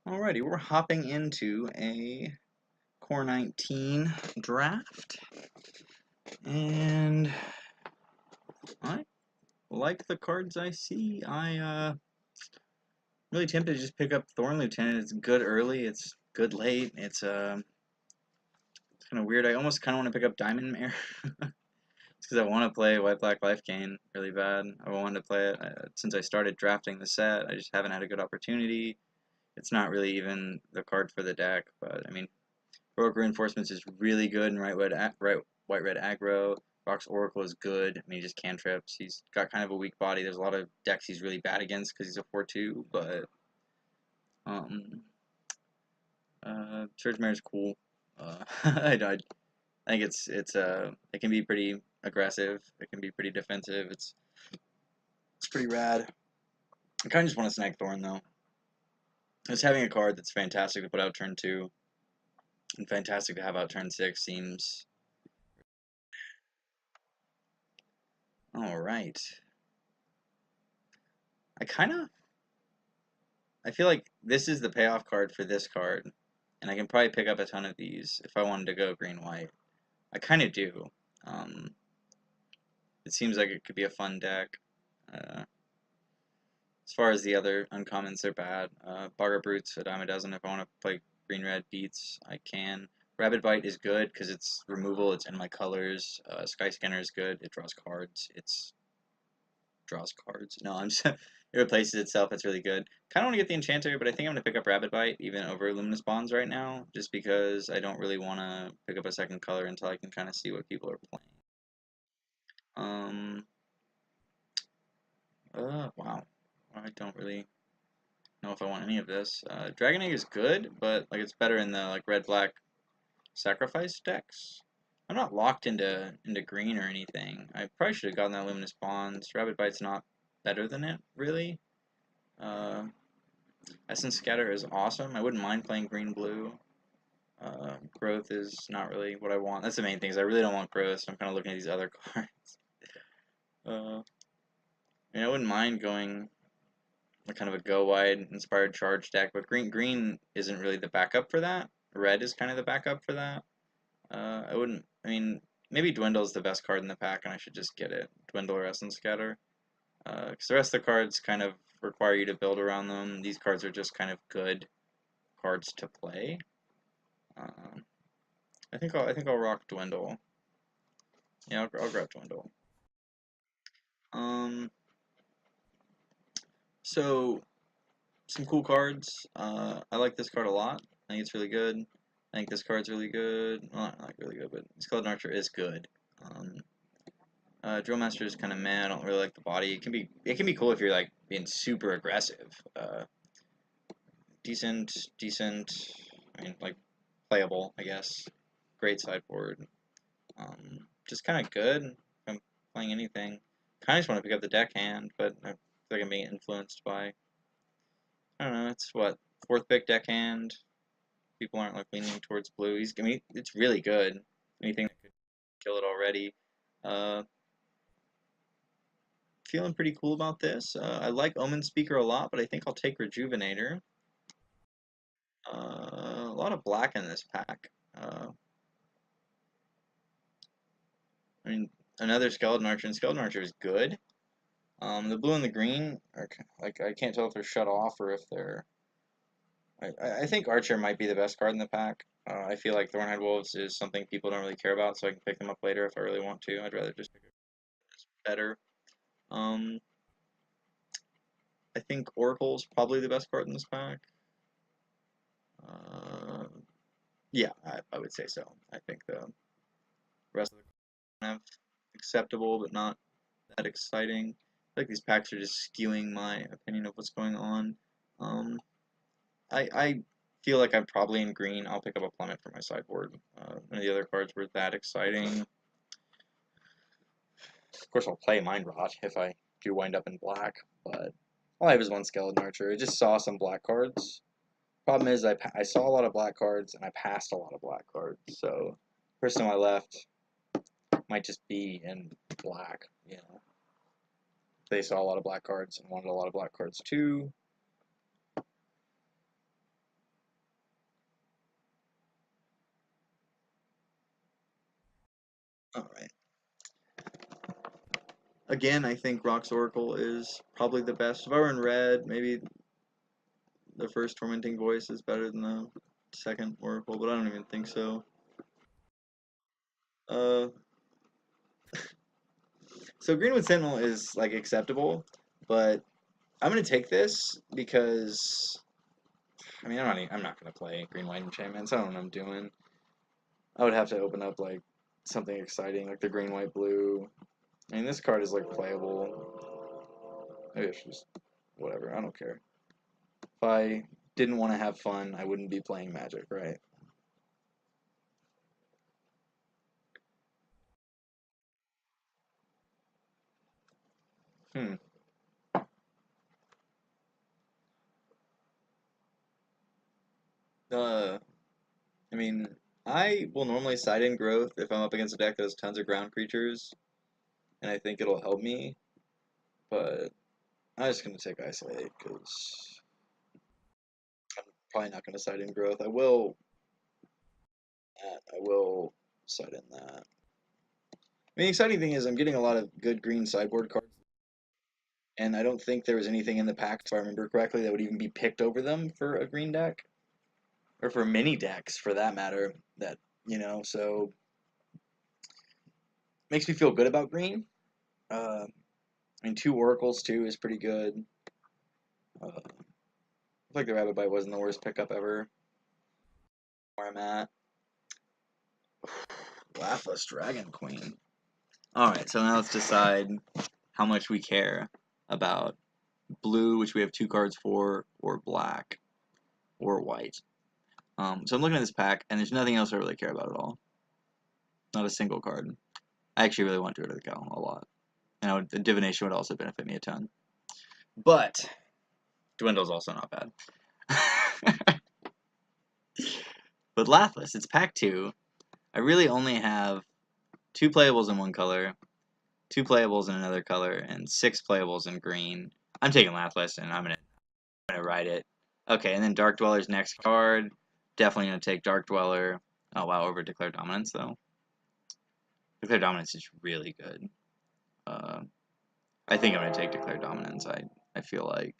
Alrighty, we're hopping into a C19 Draft, and I like the cards I see. Really tempted to just pick up Thorn Lieutenant. It's good early, it's good late. It's kind of weird. I almost kind of want to pick up Diamond Mare because I want to play White Black Life Gain really bad. I wanted to play it since I started drafting the set. I just haven't had a good opportunity. It's not really even the card for the deck, but I mean, Heroic Reinforcements is really good in white red aggro. Rock's Oracle is good. I mean, he just cantrips. He's got kind of a weak body. There's a lot of decks he's really bad against because he's a 4/2. But Surge Mare is cool. I think it can be pretty aggressive. It can be pretty defensive. It's pretty rad. I kind of just want to snag Thorn though. Just having a card that's fantastic to put out turn 2 and fantastic to have out turn 6 seems. Alright. I feel like this is the payoff card for this card, and I can probably pick up a ton of these if I wanted to go green-white. I kind of do. Um, it seems like it could be a fun deck. As far as the other uncommons, they're bad. Bogger Brutes, a dime a dozen. If I want to play green-red beats, I can. Rabid Bite is good because it's removal, it's in my colors. Sky Scanner is good, it draws cards. No, it replaces itself. It's really good. Kind of want to get the Enchanter, but I think I'm going to pick up Rabid Bite even over Luminous Bonds right now, just because I don't really want to pick up a second color until I can kind of see what people are playing. Wow. I don't really know if I want any of this. Dragon Egg is good, but like it's better in the like red-black sacrifice decks. I'm not locked into green or anything. I probably should have gotten that Luminous Bonds. Rabid Bite's not better than it, really. Essence Scatter is awesome. I wouldn't mind playing green-blue. Growth is not really what I want. That's the main thing, is I really don't want growth, so I'm kind of looking at these other cards. I mean, I wouldn't mind going like kind of a go-wide inspired charge deck, but green isn't really the backup for that. Red is kind of the backup for that. I mean, maybe Dwindle is the best card in the pack, and I should just get it. Dwindle or Essence Scatter. Because the rest of the cards kind of require you to build around them. These cards are just kind of good cards to play. I think I'll rock Dwindle. Yeah, I'll grab Dwindle. Um, so some cool cards. I like this card a lot. I think it's really good. I think this card's really good. Well, not like really good, but Skeleton Archer is good. Drill Master is kind of meh. I don't really like the body. It can be cool if you're like being super aggressive. Decent. I mean, like playable, I guess. Great sideboard. Just kind of good if I'm playing anything. Kind of just want to pick up the deckhand, but I feel like I'm being influenced by, I don't know, it's what, fourth pick deckhand. People aren't like leaning towards blue. I mean, it's really good. Anything that could kill it already. Feeling pretty cool about this. I like Omen Speaker a lot, but I think I'll take Rejuvenator. A lot of black in this pack. I mean, another Skeleton Archer, and Skeleton Archer is good. The blue and the green are like, I can't tell if they're shut off or if they're. I think Archer might be the best card in the pack. I feel like Thornhead Wolves is something people don't really care about, so I can pick them up later if I really want to. I'd rather just pick it better. I think Oracle's probably the best card in this pack. Yeah, I would say so. I think the rest of the cards are kind of acceptable, but not that exciting. I feel like these packs are just skewing my opinion of what's going on. I feel like I'm probably in green. I'll pick up a Plummet for my sideboard. None of the other cards were that exciting. Of course, I'll play Mind Rot if I do wind up in black, but all I have is one Skeleton Archer. I just saw some black cards. Problem is, I saw a lot of black cards, and I passed a lot of black cards, so the person on my left might just be in black, you know. They saw a lot of black cards and wanted a lot of black cards too. Alright. Again, I think Rock's Oracle is probably the best. If I were in red, maybe the first Tormenting Voice is better than the second Oracle, but I don't even think so. Uh, so Greenwood Sentinel is like acceptable, but I'm gonna take this because I mean I'm not gonna play Green White Enchantments. I don't know what I'm doing. I would have to open up like something exciting like the Green White Blue. I mean this card is like playable. Maybe I should just whatever. I don't care. If I didn't want to have fun, I wouldn't be playing Magic, right? Hmm. Uh, I mean, I will normally side in growth if I'm up against a deck that has tons of ground creatures, and I think it'll help me, but I'm just going to take Isolate because I'm probably not going to side in growth. I will side in that. I mean, the exciting thing is I'm getting a lot of good green sideboard cards, and I don't think there was anything in the pack, if I remember correctly, that would even be picked over them for a green deck, or for mini decks for that matter, that, so makes me feel good about green. I mean, two Oracles too is pretty good. I feel like the Rabbit Bite wasn't the worst pickup ever. Where I'm at. Laughless Dragon Queen. Alright, so now let's decide how much we care about blue, which we have two cards for, or black, or white. So I'm looking at this pack, and there's nothing else I really care about at all. Not a single card. I actually really want Druid of the Cow a lot. And the Divination would also benefit me a ton. But Dwindle's also not bad. But Laughless, it's pack 2. I really only have 2 playables in one color, 2 playables in another color, and 6 playables in green. I'm taking Laughless, and I'm gonna ride it. Okay, and then Dark Dweller's next card. Definitely gonna take Dark Dweller. Oh wow, over Declare Dominance though. Declare Dominance is really good. I think I'm gonna take Declare Dominance. I feel like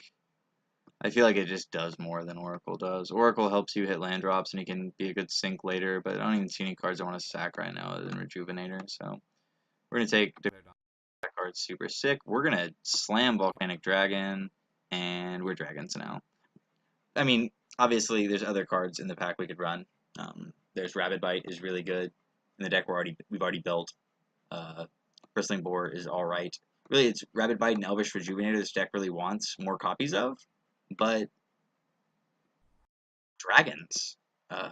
it just does more than Oracle does. Oracle helps you hit land drops, and you can be a good sink later. But I don't even see any cards I want to sack right now other than Rejuvenator. So we're gonna take Declare Dominance. That card's super sick. We're gonna slam Volcanic Dragon, and we're dragons now. I mean, obviously, there's other cards in the pack we could run. There's Rabbit Bite is really good in the deck we've already built. Bristling Boar is all right. Really, it's Rabbit Bite and Elvish Rejuvenator this deck really wants more copies of, but dragons. I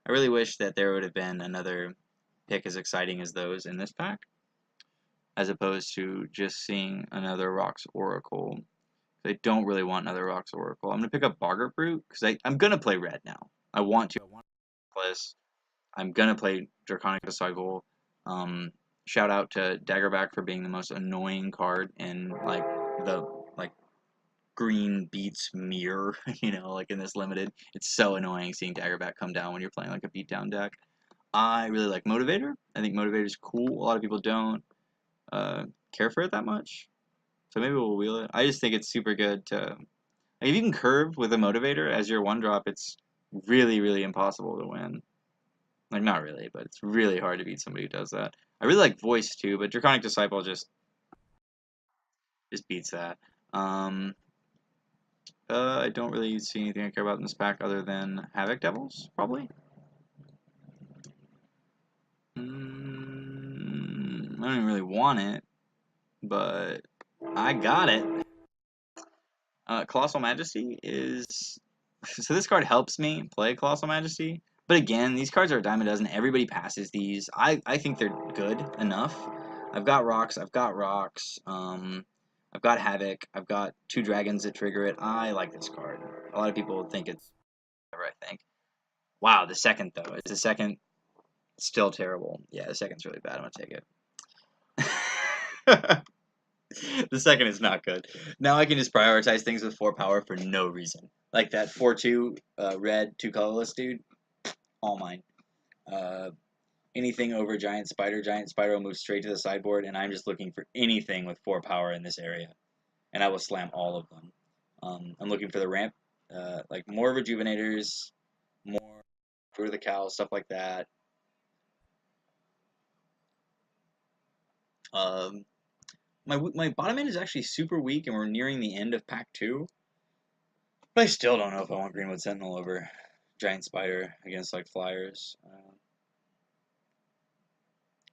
really wish that there would have been another pick as exciting as those in this pack, as opposed to just seeing another Rocks Oracle. I don't really want another Rocks Oracle. I'm going to pick up Boggart Brute, because I'm going to play red now. I want to. I'm going to play Draconic Disciple. Shout out to Daggerback for being the most annoying card in, the, green beats mirror, in this limited. It's so annoying seeing Daggerback come down when you're playing, a beatdown deck. I really like Motivator. I think Motivator is cool. A lot of people don't care for it that much. So maybe we'll wheel it. I just think it's super good to... if you can curve with a Motivator as your 1-drop, it's really, really impossible to win. Not really, but it's really hard to beat somebody who does that. I really like Voice, too, but Draconic Disciple just beats that. I don't really see anything I care about in this pack other than Havoc Devils, probably. I don't even really want it, but I got it. Colossal Majesty is... So this card helps me play Colossal Majesty, but again, these cards are a dime a dozen. Everybody passes these. I think they're good enough. I've got rocks. I've got Havoc. I've got 2 dragons that trigger it. I like this card. A lot of people think it's whatever I think. Wow, the second, though. Is the second still terrible? Yeah, the second's really bad. I'm going to take it. The second is not good. Now I can just prioritize things with 4 power for no reason. Like that 4/2 red 2 colorless dude. All mine. anything over Giant Spider. Giant Spider will move straight to the sideboard, and I'm just looking for anything with 4 power in this area, and I will slam all of them. I'm looking for the ramp, like more Rejuvenators, more Fruit of the Cow, stuff like that. Um, my bottom end is actually super weak, and we're nearing the end of pack 2. But I still don't know if I want Greenwood Sentinel over Giant Spider against like Flyers.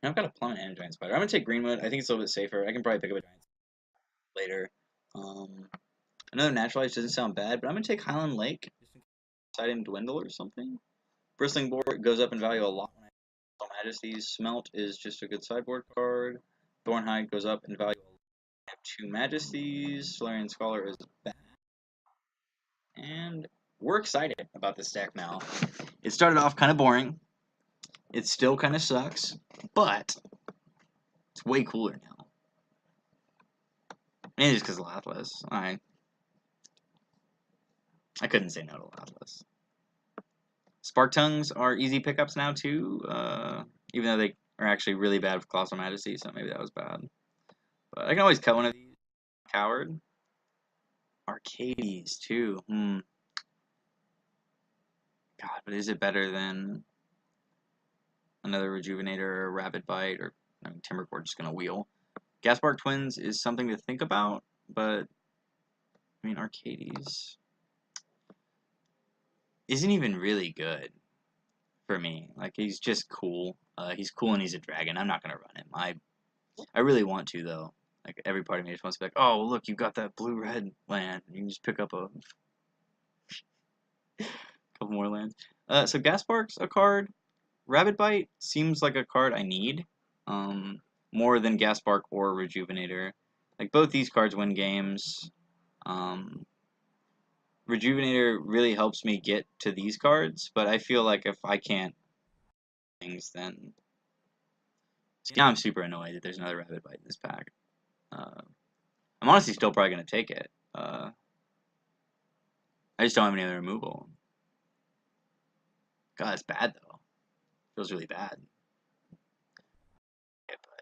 I've got a Plummet and a Giant Spider. I'm gonna take Greenwood. I think it's a little bit safer. I can probably pick up a Giant Spider later. Another Naturalize doesn't sound bad, but I'm gonna take Highland Lake. Side and Dwindle or something. Bristling Boar goes up in value a lot when I have Majesties. Smelt is just a good sideboard card. Thornhide goes up in value. I have 2 Majesties. Solarian Scholar is bad. And we're excited about this deck now. It started off kind of boring. It still kind of sucks, but it's way cooler now. Maybe just because of Lathless. I couldn't say no to Lathless. Spark Tongues are easy pickups now too, even though they are actually really bad with Colossal Majesty, so maybe that was bad. But I can always cut one of these. Coward. Arcades too. God, but is it better than another Rejuvenator or Rapid Bite, or I mean, Timbercore just gonna wheel? Gasbark Twins is something to think about, but I mean, Arcades isn't even really good for me. Like, he's just cool. He's cool and he's a dragon. I'm not gonna run him. I really want to though. Like, every part of me just wants to be like, oh, look, you got that blue-red land. You can just pick up a couple more lands. So Gaspark's a card. Rabbit Bite seems like a card I need, more than Gaspark or Rejuvenator. Like, both these cards win games. Rejuvenator really helps me get to these cards, but I feel like if I can't things, then see, now I'm super annoyed that there's another Rabbit Bite in this pack. I'm honestly still probably gonna take it. I just don't have any other removal. God, it's bad though. Feels really bad. Yeah, but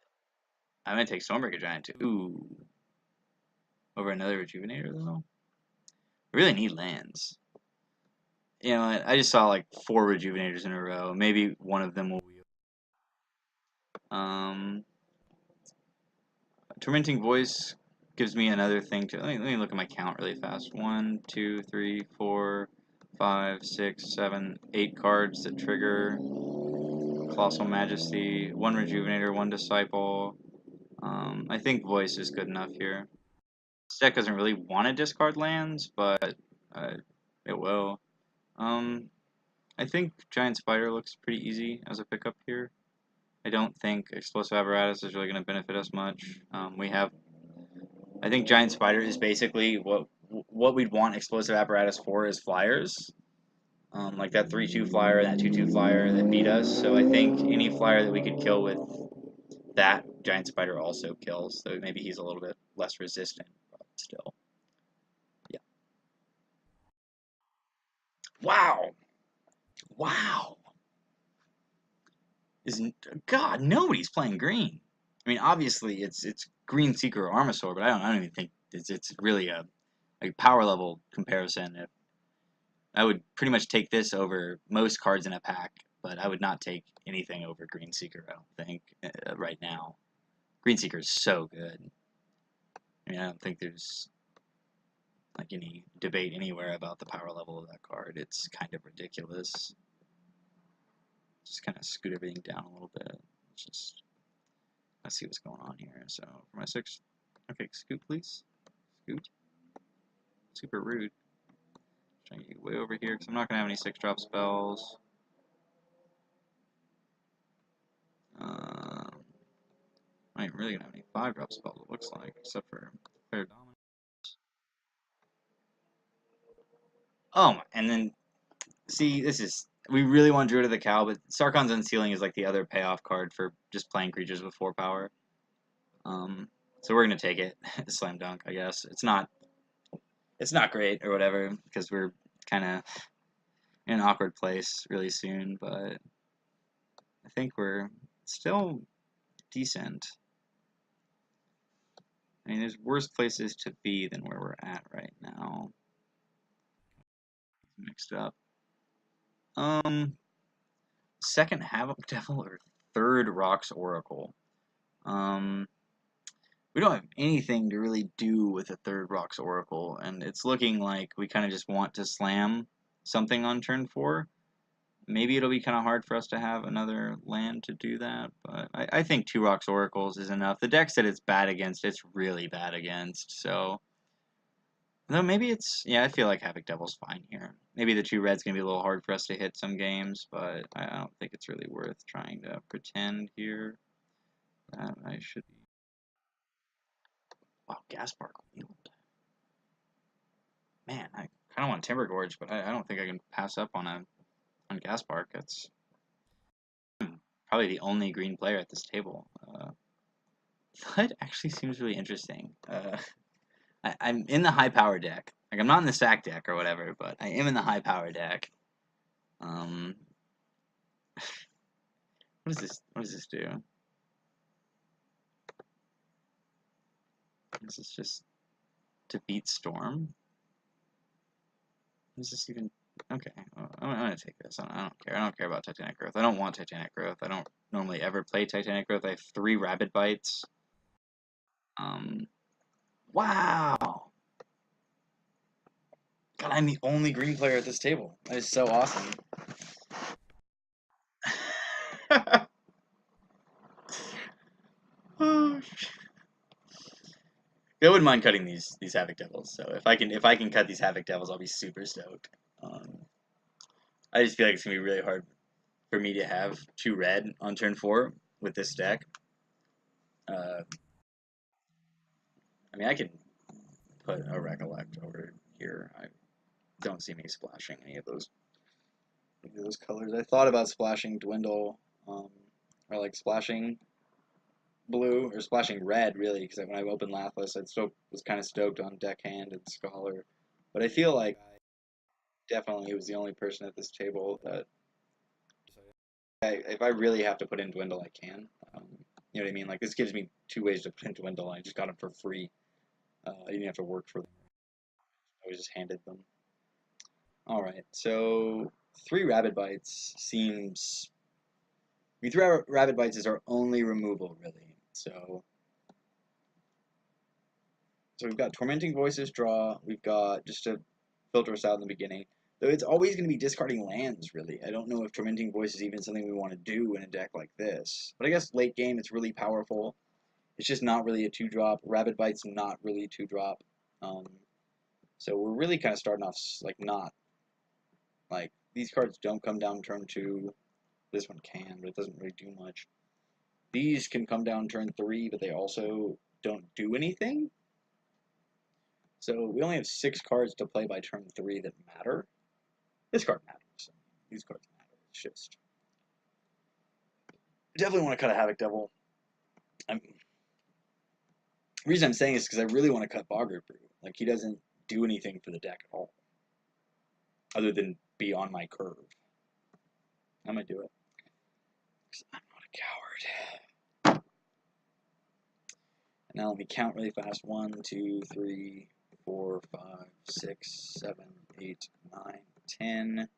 I'm gonna take Stormbreaker Giant too. Ooh. Over another Rejuvenator though. I really need lands. You know what? I just saw like 4 Rejuvenators in a row. Maybe one of them will wheel. Tormenting Voice gives me another thing to. Let me look at my count really fast. 1, 2, 3, 4, 5, 6, 7, 8 cards that trigger Colossal Majesty. 1 Rejuvenator, 1 Disciple. I think Voice is good enough here. This deck doesn't really want to discard lands, but it will. I think Giant Spider looks pretty easy as a pickup here. I don't think Explosive Apparatus is really going to benefit us much. I think Giant Spider is basically what we'd want Explosive Apparatus for is Flyers. Like that 3/2 flyer and that 2/2 flyer that beat us. So I think any flyer that we could kill with that, Giant Spider also kills. So maybe he's a little bit less resistant, but still. Yeah. Wow. Wow. God, nobody's playing green. I mean, obviously it's Green Seeker or Armasaur, but I don't even think it's really a power level comparison. I would pretty much take this over most cards in a pack, but I would not take anything over Green Seeker, I don't think, right now. Green Seeker is so good. I mean, I don't think there's like any debate anywhere about the power level of that card. It's kind of ridiculous. Just kind of scoot everything down a little bit. Let's see what's going on here. So for my 6, okay, scoot please. Scoot. Super rude. Trying to get way over here because I'm not gonna have any 6-drop spells. I ain't really gonna have any 5-drop spells. It looks like, except for Fair Dominance. Oh, and then see, we really want Druid of the Cow, but Sarkhan's Unsealing is like the other payoff card for just playing creatures with 4 power. So we're gonna take it. Slam dunk, I guess. It's not great or whatever because we're kind of in an awkward place really soon, but I think we're still decent. I mean, there's worse places to be than where we're at right now. Mixed up. Second Havoc Devil or third Rox Oracle? We don't have anything to really do with a third Rox Oracle, and it's looking like we kind of just want to slam something on turn 4. Maybe it'll be kind of hard for us to have another land to do that, but I think 2 Rox Oracles is enough. The deck that it's bad against, it's really bad against, so... Though maybe it's... Yeah, I feel like Havoc Devil's fine here. Maybe the 2 red's going to be a little hard for us to hit some games, but I don't think it's really worth trying to pretend here that I should be... Wow, Gaspar Wheeled. Man, I kind of want Timber Gorge, but I don't think I can pass up on Gaspar. That's probably the only green player at this table. That actually seems really interesting. I'm in the high power deck. Like, I'm not in the stack deck or whatever, but I am in the high power deck. What does this? What does this do? This is just to beat Storm. What is this even? Okay, I'm gonna take this. I don't care. I don't care about Titanic Growth. I don't want Titanic Growth. I don't normally ever play Titanic Growth. I have 3 Rabid Bites. Wow! God, I'm the only green player at this table. That is so awesome. Oh, I wouldn't mind cutting these Havoc Devils. So if I can cut these Havoc Devils, I'll be super stoked. I just feel like it's gonna be really hard for me to have 2 red on turn 4 with this deck. I mean, I can put a Recollect over here. I don't see me splashing any of those colors. I thought about splashing Dwindle, or like splashing blue or splashing red, really, because when I opened Lathliss, I was kind of stoked on Deckhand and Scholar, but I feel like I definitely was the only person at this table that if I really have to put in Dwindle, I can. You know what I mean? Like, this gives me 2 ways to put in Dwindle, and I just got them for free. I didn't have to work for them. I was just handed them. Alright, so 3 Rabid Bites seems... 3 Rabid Bites is our only removal, really. So we've got Tormenting Voices draw, we've got, just to filter us out in the beginning, though it's always going to be discarding lands, really. I don't know if Tormenting Voice is even something we want to do in a deck like this. But I guess late game it's really powerful. It's just not really a 2-drop. Rabid Bite's not really a 2-drop. So we're really kind of starting off, like, not... Like, these cards don't come down turn 2. This one can, but it doesn't really do much. These can come down turn 3, but they also don't do anything. So we only have 6 cards to play by turn 3 that matter. This card matters. These cards matter. It's just... I definitely want to cut a Havoc Devil. The reason I'm saying this is because I really want to cut Boggart Brew. Like, he doesn't do anything for the deck at all. Other than be on my curve. I might do it. Because I'm not a coward. And now let me count really fast. 1, 2, 3, 4, 5, 6, 7, 8, 9, 10.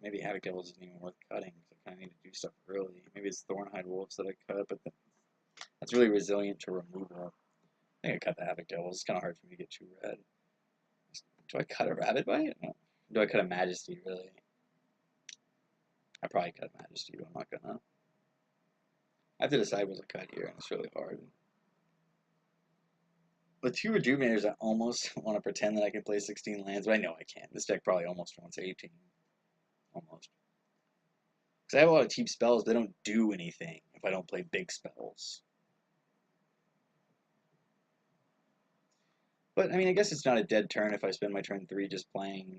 Maybe Havoc Devils isn't even worth cutting, because I kind of need to do stuff early. Maybe it's Thornhide Wolves that I cut, but that's really resilient to removal. I think I cut the Havoc Devils. It's kind of hard for me to get 2 red. Do I cut a Rabid Bite? No. Do I cut a Majesty, really? I probably cut Majesty, but I'm not gonna. I have to decide what to cut here, and it's really hard. With 2 Rejuvenators, I almost want to pretend that I can play 16 lands, but I know I can't. This deck probably almost wants 18. Almost. Because I have a lot of cheap spells that don't do anything if I don't play big spells. But, I mean, I guess it's not a dead turn if I spend my turn 3 just playing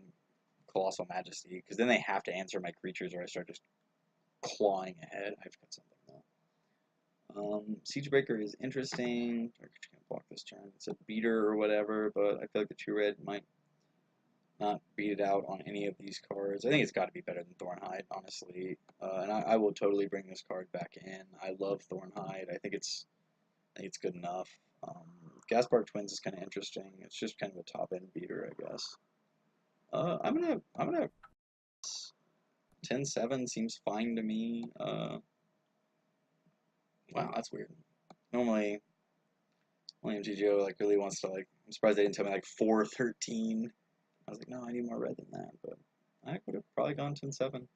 Colossal Majesty, because then they have to answer my creatures or I start just clawing ahead. I have to cut something though. Siegebreaker is interesting. I can block this turn. It's a beater or whatever, but I feel like the 2 red might not beat it out on any of these cards. I think it's got to be better than Thornhide, honestly. And I will totally bring this card back in. I love Thornhide. I think it's good enough. Gaspar Twins is kind of interesting. It's just kind of a top end beater, I guess. I'm gonna 10-7 seems fine to me. Wow, that's weird. Normally, MTGO like really wants to like. I'm surprised they didn't tell me like 4-13. I was like, no, I need more red than that. But I could have probably gone 10-7.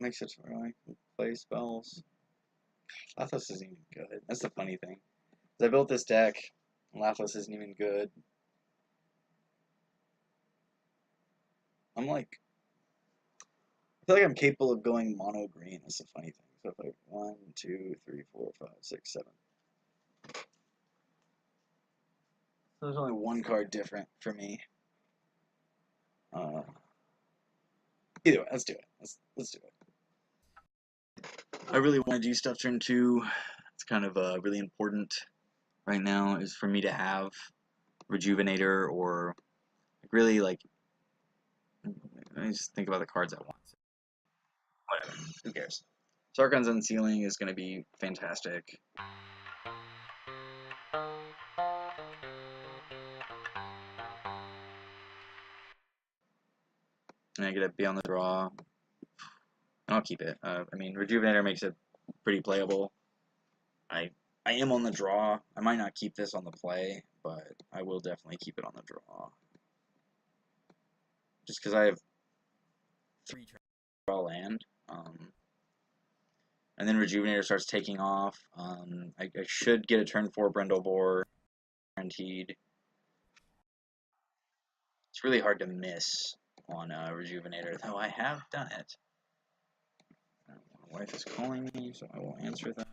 Makes it where I can play spells. Lathos isn't even good. That's the funny thing. I built this deck, and Lathos isn't even good. I'm like, I feel like I'm capable of going mono green. That's the funny thing. So if I 1, 2, 3, 4, 5, 6, 7. So there's only one card different for me. Either way, let's do it. Let's do it. I really want to do stuff turn 2. It's kind of really important right now is for me to have Rejuvenator or really like. Let me just think about the cards I want. Whatever. Who cares? Sarkhan's Unsealing is going to be fantastic. And I get to be on the draw. I'll keep it. I mean, Rejuvenator makes it pretty playable. I am on the draw. I might not keep this on the play, but I will definitely keep it on the draw. Just because I have 3 draw land. And then Rejuvenator starts taking off. I should get a turn 4 Brindlebore, guaranteed. It's really hard to miss on Rejuvenator, though I have done it. My wife is calling me, so I will answer that.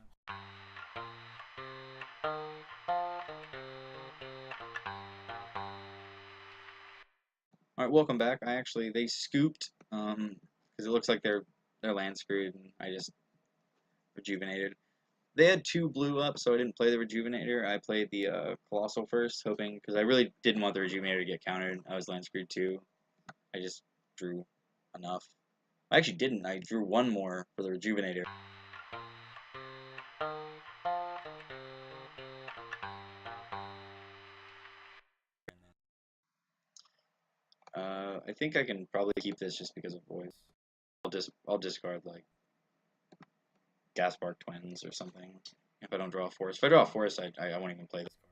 Alright, welcome back. They scooped, because it looks like they're land screwed, and I just Rejuvenated. They had 2 blue up, so I didn't play the Rejuvenator. I played the Colossal first, hoping, because I really didn't want the Rejuvenator to get countered. I was land screwed too. I just drew enough. I actually didn't. I drew 1 more for the Rejuvenator. I think I can probably keep this just because of voice. I'll discard like Gaspar Twins or something if I don't draw a forest. If I draw a forest, I won't even play this card.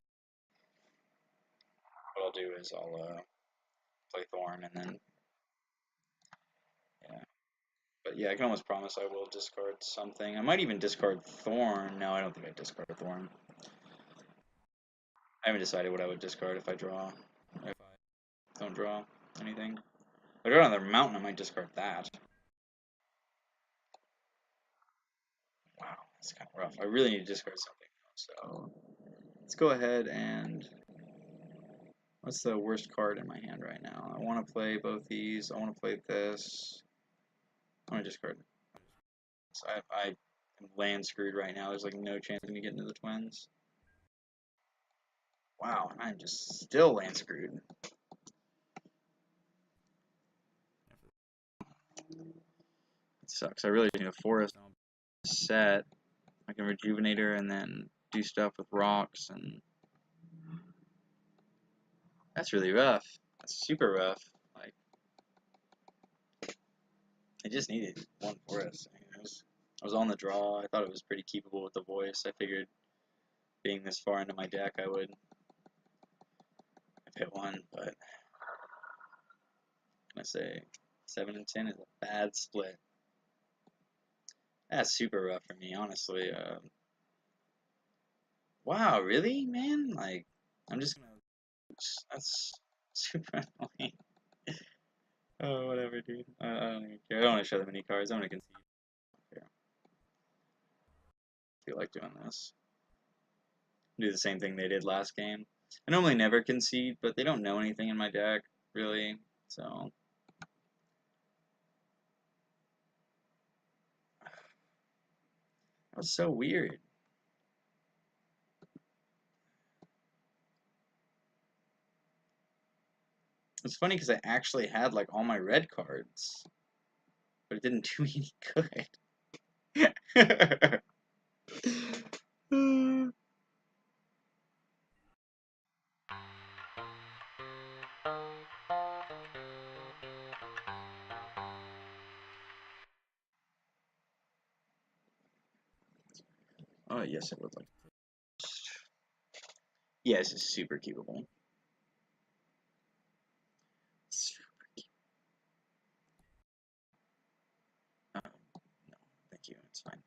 What I'll do is I'll play Thorn and then yeah. But yeah, I can almost promise I will discard something. I might even discard Thorn. No, I don't think I'd discard Thorn. I haven't decided what I would discard if I draw. If I don't draw anything. If I draw another mountain, I might discard that. Wow, that's kind of rough. I really need to discard something though, so let's go ahead and what's the worst card in my hand right now? I want to play both these. I want to play this. I want to discard. So I am land screwed right now. There's like no chance of me getting to the Twins. Wow, I'm just still land screwed. It sucks. I really need a forest set. I can Rejuvenator and then do stuff with rocks, and that's really rough. That's super rough. Like, I just needed 1 forest. I was on the draw. I thought it was pretty keepable with the voice. I figured being this far into my deck, I would have hit 1, but I'm gonna say 7 and 10 is a bad split. That's super rough for me, honestly. Wow, really, man? Like, I'm just gonna. That's super annoying. Oh, whatever, dude. I don't even care. I don't want to show them any cards. I'm gonna concede. Here. I feel like doing this. Do the same thing they did last game. I normally never concede, but they don't know anything in my deck, really. So. That was so weird. It's funny because I actually had like all my red cards, but it didn't do me any good. Oh, yes, it would like. Yes, it's super keepable. No, thank you. It's fine.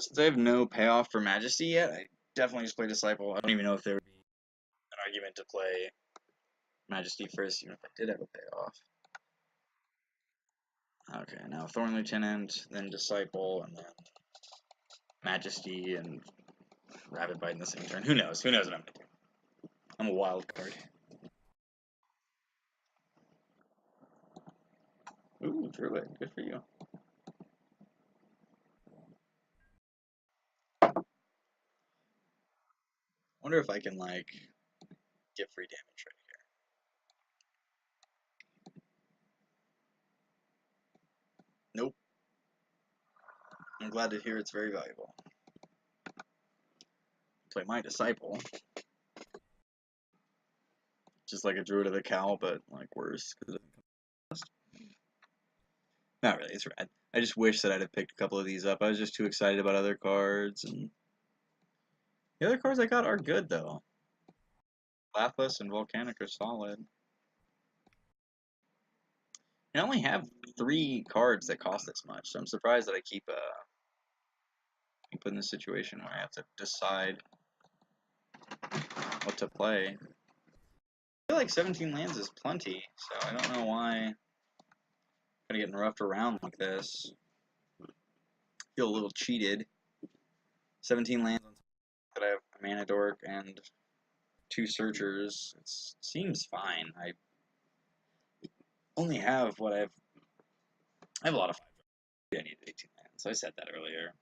Since I have no payoff for Majesty yet, I definitely just play Disciple. I don't even know if there would be an argument to play Majesty first, even if I did have a payoff. Okay, now Thorn Lieutenant, then Disciple, and then Majesty, and Rapid Bite in the same turn. Who knows? Who knows what I'm gonna do? I'm a wild card. Ooh, Druid. Good for you. Wonder if I can, like, get free damage right here. Nope. I'm glad to hear it's very valuable. Play my Disciple. Just like a Druid of the Cowl, but, like, worse. Not really, it's rad. I just wish that I'd have picked a couple of these up. I was just too excited about other cards, and the other cards I got are good, though. Lapis and Volcanic are solid. I only have 3 cards that cost this much, so I'm surprised that I keep put in this situation where I have to decide what to play. I feel like 17 lands is plenty, so I don't know why I'm gonna get roughed around like this. I feel a little cheated. 17 lands on that I have a Mana Dork and 2 Searchers. It seems fine. I only have what I have a lot of 5. I need 18 lands. I said that earlier.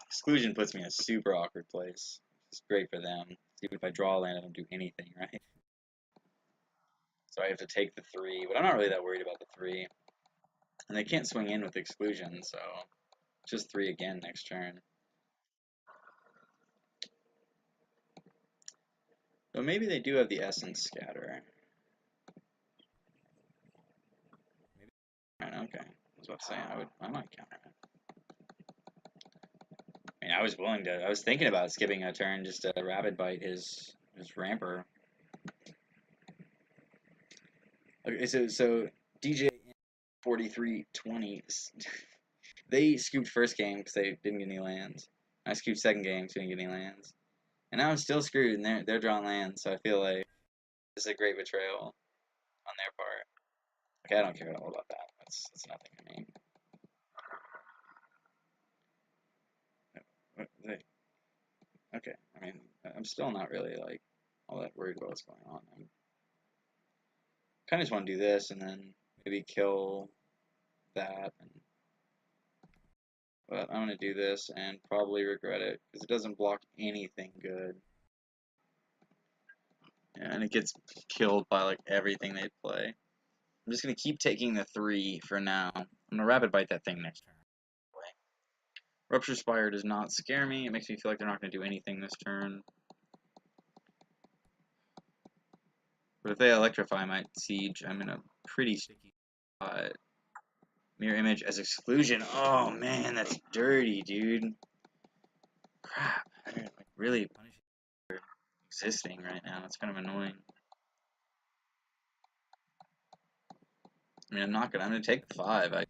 Exclusion puts me in a super awkward place. It's great for them. Even if I draw a land, I don't do anything, right? So I have to take the 3, but I'm not really that worried about the 3. And they can't swing in with exclusion, so just 3 again next turn. But maybe they do have the Essence Scatter. Right, okay. I was about to say, I might counter it. I mean, I was thinking about skipping a turn just to Rapid Bite his Ramper. Okay, so DJ 4320, they scooped first game because they didn't get any lands. I scooped second game because we didn't get any lands. And now I'm still screwed, and they're drawing lands, so I feel like this is a great betrayal on their part. Okay, I don't care at all about that. That's nothing to me. Okay, I mean, I'm still not really, like, all that worried about what's going on. I kind of just want to do this, and then maybe kill that, but I'm going to do this and probably regret it, because it doesn't block anything good. Yeah, and it gets killed by, like, everything they play. I'm just going to keep taking the 3 for now. I'm going to Rapid Bite that thing next turn. Rupture Spire does not scare me. It makes me feel like they're not going to do anything this turn. But if they electrify my Siege, I'm in a pretty sticky spot. Mirror Image as exclusion. Oh man, that's dirty, dude. Crap. I'm like, really punishing for existing right now. It's kind of annoying. I mean, I'm gonna take the 5. I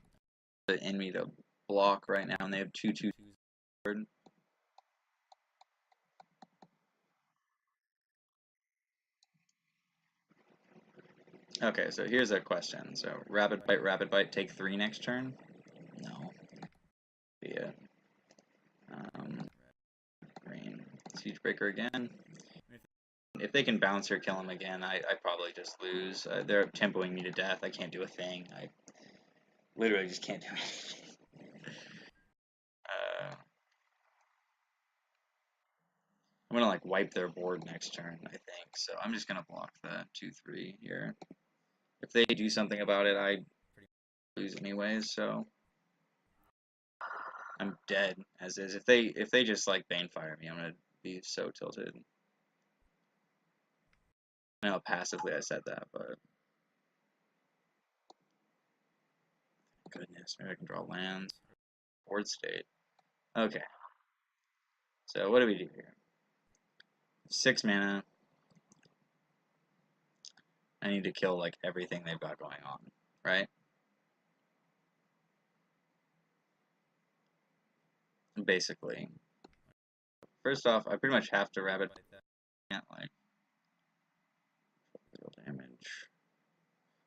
the enemy to block right now, and they have 2/2s. Okay, so here's a question. So Rapid Bite, take 3 next turn? No. Yeah. Green. Siege Breaker again. If they can bounce or kill him again, I probably just lose. They're tempoing me to death. I can't do a thing. I literally just can't do anything. I'm gonna like wipe their board next turn, I think. So I'm just gonna block that 2/3 here. If they do something about it, I pretty much lose anyways. So I'm dead as is. If they just like Banefire me, I'm gonna be so tilted. I know passively I said that, but goodness, maybe I can draw lands. Board state. Okay. So what do we do here? 6 mana. I need to kill like everything they've got going on, right? Basically. First off, I pretty much have to rabbit bite that. I can't like deal damage.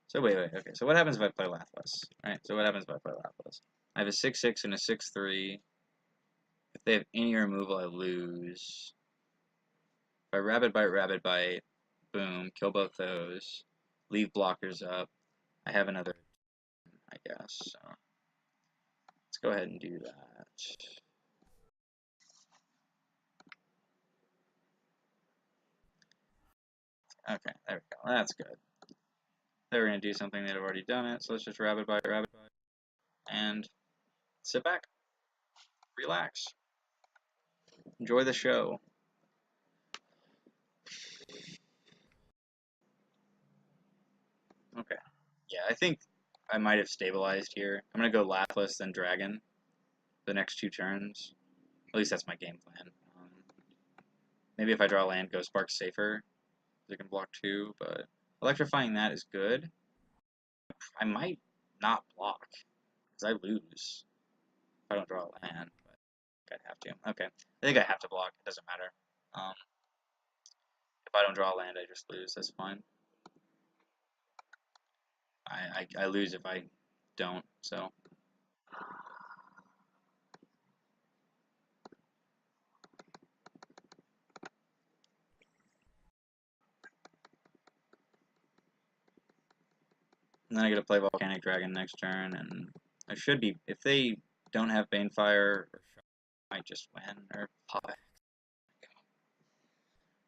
So wait, okay. So what happens if I play Lathlas? Right. So what happens if I play Lathlas? I have a 6/6 and a 6/3. If they have any removal, I lose. If I rabbit bite, boom, kill both those. Leave blockers up. I have another, I guess. So let's go ahead and do that. Okay, there we go. That's good. They were going to do something, they'd have already done it. So let's just rabbit bite, and sit back, relax, enjoy the show. Okay. Yeah, I think I might have stabilized here. I'm going to go Lathlas, then Dragon the next 2 turns. At least that's my game plan. Maybe if I draw land, go Spark safer. They can block 2, but electrifying that is good. I might not block, because I lose if I don't draw a land, but I'd have to. Okay, I think I have to block. It doesn't matter. If I don't draw a land, I just lose. That's fine. I lose if I don't, so. And then I get to play Volcanic Dragon next turn, and I should be, if they don't have Banefire, I might just win, or pop.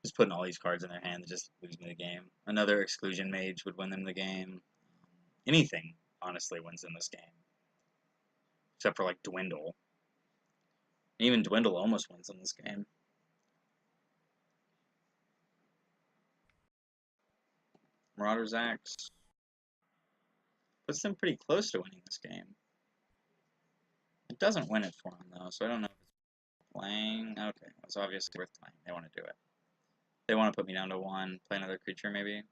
Just putting all these cards in their hand to just lose me the game. Another Exclusion Mage would win them the game. Anything, honestly, wins in this game. Except for, like, Dwindle. Even Dwindle almost wins in this game. Marauder's Axe puts them pretty close to winning this game. It doesn't win it for them, though, so I don't know if it's playing. Okay, it's obviously worth playing. They want to do it. They want to put me down to 1, play another creature, maybe.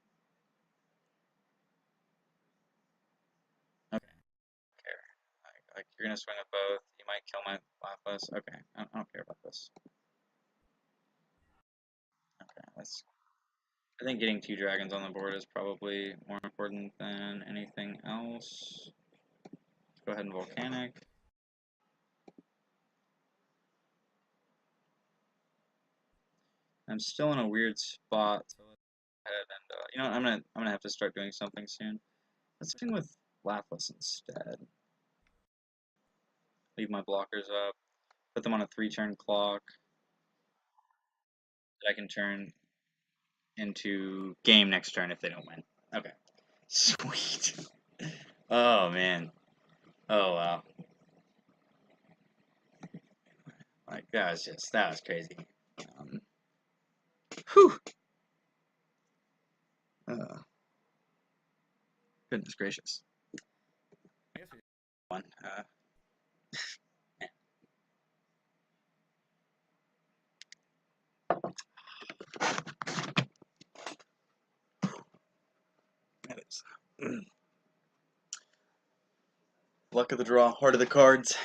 Okay. Like you're gonna swing at both. You might kill my Lathlas. Okay, I don't care about this. Okay, let's. I think getting 2 dragons on the board is probably more important than anything else. Let's go ahead and Volcanic. I'm still in a weird spot. So let's go ahead and you know what, I'm gonna have to start doing something soon. Let's swing with Lathlas instead. Leave my blockers up. Put them on a 3-turn clock. That I can turn into game next turn if they don't win. Okay. Sweet. Oh man. Oh wow. Like that was crazy. Whew. Uh, Goodness gracious. I guess we one. That is luck of the draw, heart of the cards.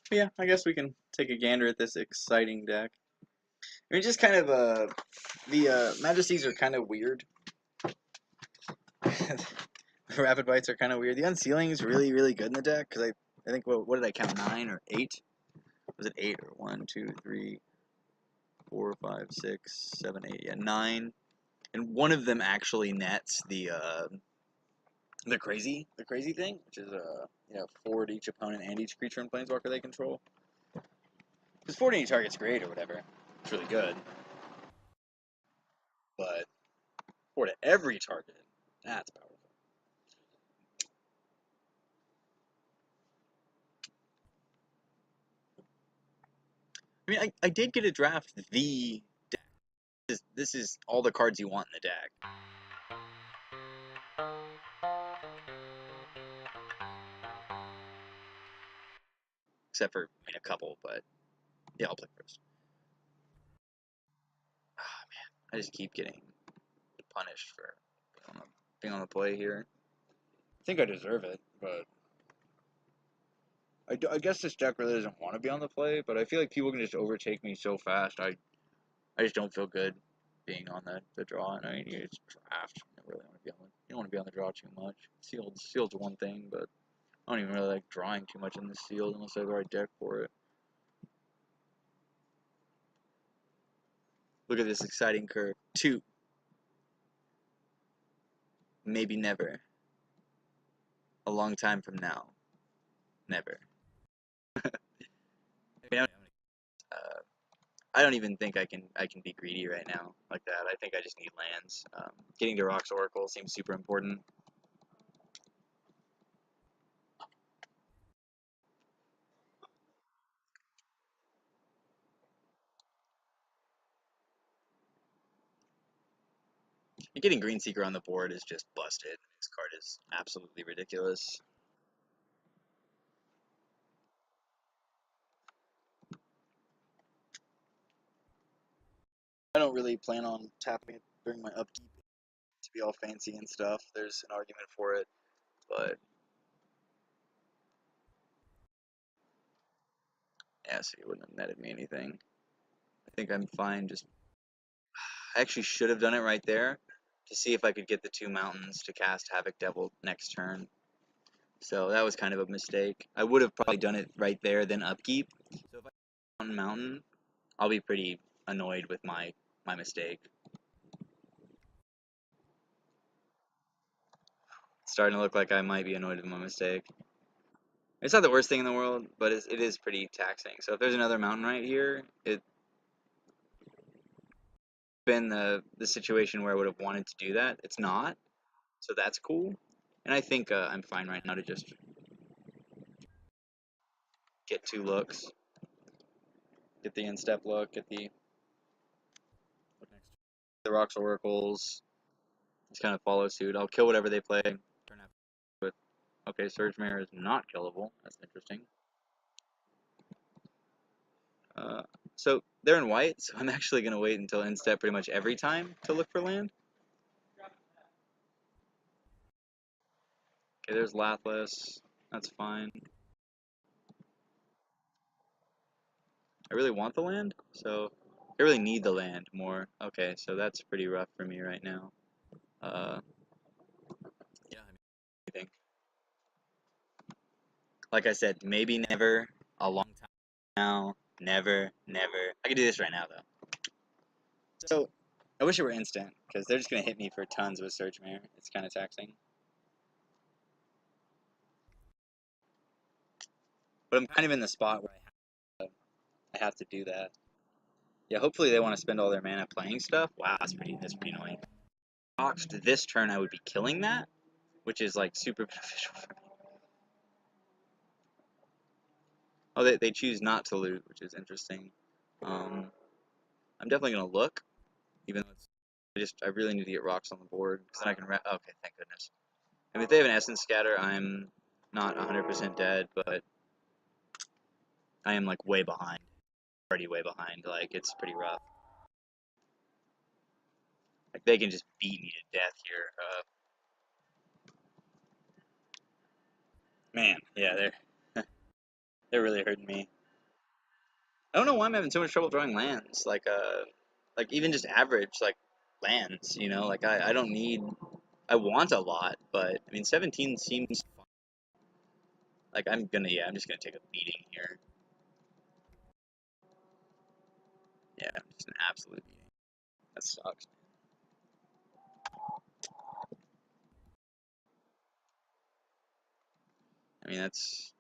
But yeah, I guess we can take a gander at this exciting deck. I mean, just kind of the Majesties are kind of weird. The Rapid Bites are kind of weird. The Unsealing is really, really good in the deck because I think what did I count, 9 or 8? Was it 8 or 1, 2, 3, 4, 5, 6, 7, 8? Yeah, 9. And one of them actually nets the crazy thing, which is 4 to each opponent and each creature and planeswalker they control. Because 40 any target's great or whatever. It's really good. But 4 to every target, that's powerful. I mean, I did get a draft the deck. This is all the cards you want in the deck. Except for, I mean, a couple, but yeah, I'll play first. Oh, man, I just keep getting punished for being on the play here. I think I deserve it, but I guess this deck really doesn't want to be on the play, but I feel like people can just overtake me so fast. I just don't feel good being on the draw, and I mean, it's draft. You don't really want to be on you don't want to be on the draw too much. Sealed's one thing, but I don't even really like drawing too much in the sealed unless I have the right deck for it. Look at this exciting curve. 2. Maybe never. A long time from now. Never. I don't even think I can be greedy right now like that. I think I just need lands. Getting to Rock's Oracle seems super important. And getting Greenseeker on the board is just busted. This card is absolutely ridiculous. I don't really plan on tapping it during my upkeep to be all fancy and stuff. There's an argument for it, but yeah, so it wouldn't have netted me anything. I think I'm fine. Just I actually should have done it right there to see if I could get the 2 mountains to cast Havoc Devil next turn. So that was kind of a mistake. I would have probably done it right there, then upkeep. So if I get 1 mountain, I'll be pretty annoyed with my mistake. It's starting to look like I might be annoyed with my mistake. It's not the worst thing in the world, but it is pretty taxing. So if there's another mountain right here, it's been the situation where I would have wanted to do that. It's not, so that's cool. And I think I'm fine right now to just get 2 looks. Get the instep look, get the Rock's Oracles. Just kind of follow suit. I'll kill whatever they play. But okay, Surge Mare is not killable. That's interesting. So they're in white, so I'm actually going to wait until instep pretty much every time to look for land. Okay, there's Lathlas. That's fine. I really want the land, so I really need the land more. Okay, so that's pretty rough for me right now. Yeah, I think. Like I said, maybe never. A long time now. Never, never. I could do this right now, though. So, I wish it were instant, because they're just going to hit me for tons with Surge Mare. It's kind of taxing. But I'm kind of in the spot where I have to do that. Yeah, hopefully they want to spend all their mana playing stuff. Wow, that's pretty annoying. Boxed this turn, I would be killing that, which is like super beneficial for me. Oh, they choose not to loot, which is interesting. I'm definitely gonna look, even though I really need to get rocks on the board because then I can. Okay, thank goodness. I mean, if they have an Essence Scatter, I'm not 100% dead, but I am like way behind. Already way behind. Like it's pretty rough. Like they can just beat me to death here. Man, yeah, they're really hurting me. I don't know why I'm having so much trouble drawing lands. Like even just average like lands. You know, like I don't need. I want a lot, but I mean 17 seems fun. Like I'm just gonna take a beating here. Yeah, just an absolute beating. That sucks. I mean that's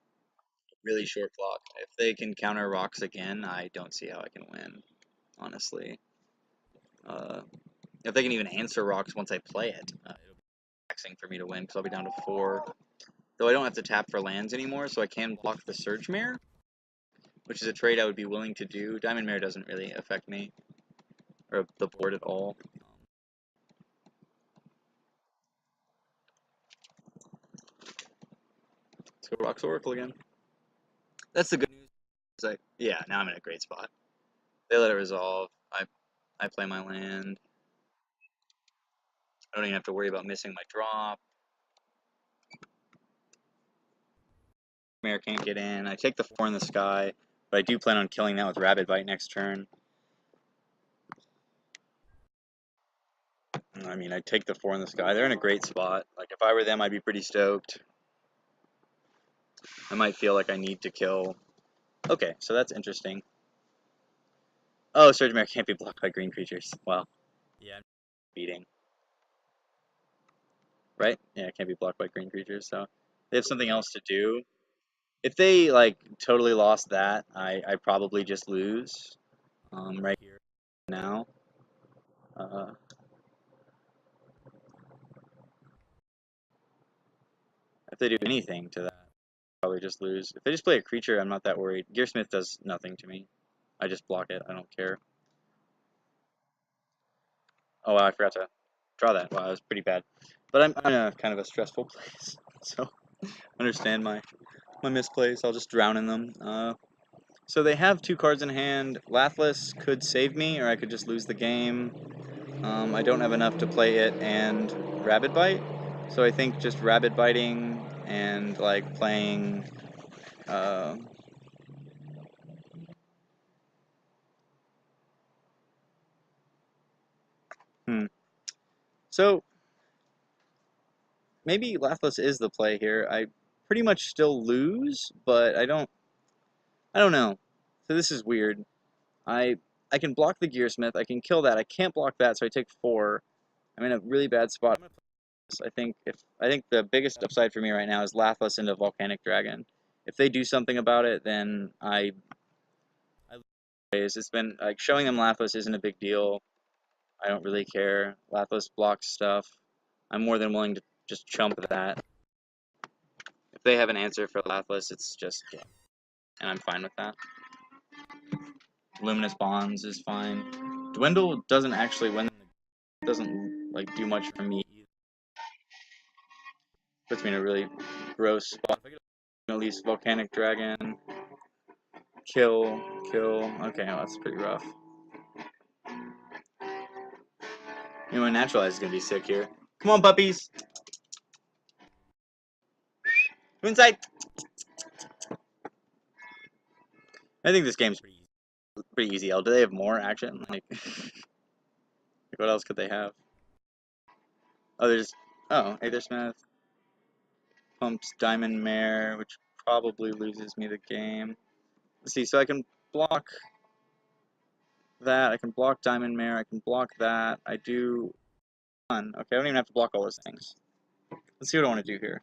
really short clock. If they can counter rocks again, I don't see how I can win, honestly. Uh, if they can even answer rocks once I play it, it'll be taxing for me to win because I'll be down to 4. Though I don't have to tap for lands anymore, so I can block the Surge Mare, which is a trade I would be willing to do. Diamond Mare doesn't really affect me, or the board at all. Let's go Rocks Oracle again. That's the good news. Yeah, now I'm in a great spot. They let it resolve. I play my land. I don't even have to worry about missing my drop. Mare can't get in. I take the 4 in the sky, but I do plan on killing that with Rabid Bite next turn. I mean, I take the 4 in the sky. They're in a great spot. Like, if I were them, I'd be pretty stoked. I might feel like I need to kill. Okay, so that's interesting. Oh, Surge Mare can't be blocked by green creatures. Wow. Yeah, beating. Right? Yeah, it can't be blocked by green creatures, so they have something else to do. If they, like, totally lost that, I probably just lose. Right here now. If they do anything to that, I'll probably just lose. If they just play a creature, I'm not that worried. Gearsmith does nothing to me. I just block it. I don't care. Oh, wow, I forgot to draw that. Wow, that was pretty bad. But I'm in a kind of a stressful place, so understand my misplays. I'll just drown in them. So they have 2 cards in hand. Lathless could save me, or I could just lose the game. I don't have enough to play it and Rabid Bite, so I think just Rabid Biting and like playing. Uh, So maybe Lathless is the play here. I pretty much still lose, but I don't know. So this is weird. I I can block the Gearsmith. I can kill that. I can't block that, so I take 4. I'm in a really bad spot. I think the biggest upside for me right now is Lathless into Volcanic Dragon. If they do something about it, then I lose. It's been like showing them Lathless isn't a big deal. I don't really care. Lathless blocks stuff. I'm more than willing to just chump that. If they have an answer for Lathless, it's just game. And I'm fine with that. Luminous Bonds is fine. Dwindle doesn't actually win. It doesn't like do much for me. Puts me in a really gross spot. At least Volcanic Dragon. Kill. Okay, well, that's pretty rough. You know, Naturalize is gonna be sick here. Come on, puppies. Come inside. I think this game's pretty easy. Do they have more action? Like, what else could they have? Oh, there's Aethersmith pumps Diamond Mare, which probably loses me the game. Let's see. So I can block that. I can block Diamond Mare. I can block that. I do. Okay, I don't even have to block all those things. Let's see what I want to do here.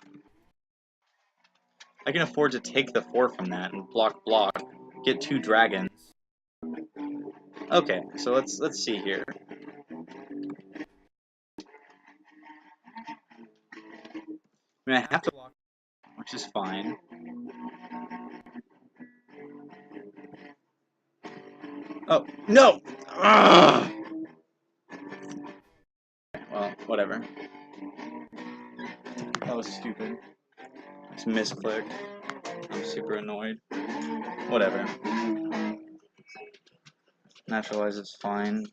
I can afford to take the 4 from that and block, get 2 dragons. Okay, so let's see here. I mean, I have to block, which is fine. Oh, no! Ugh! Well, whatever. That was stupid. Just misclicked. I'm super annoyed. Whatever. Naturalize is fine.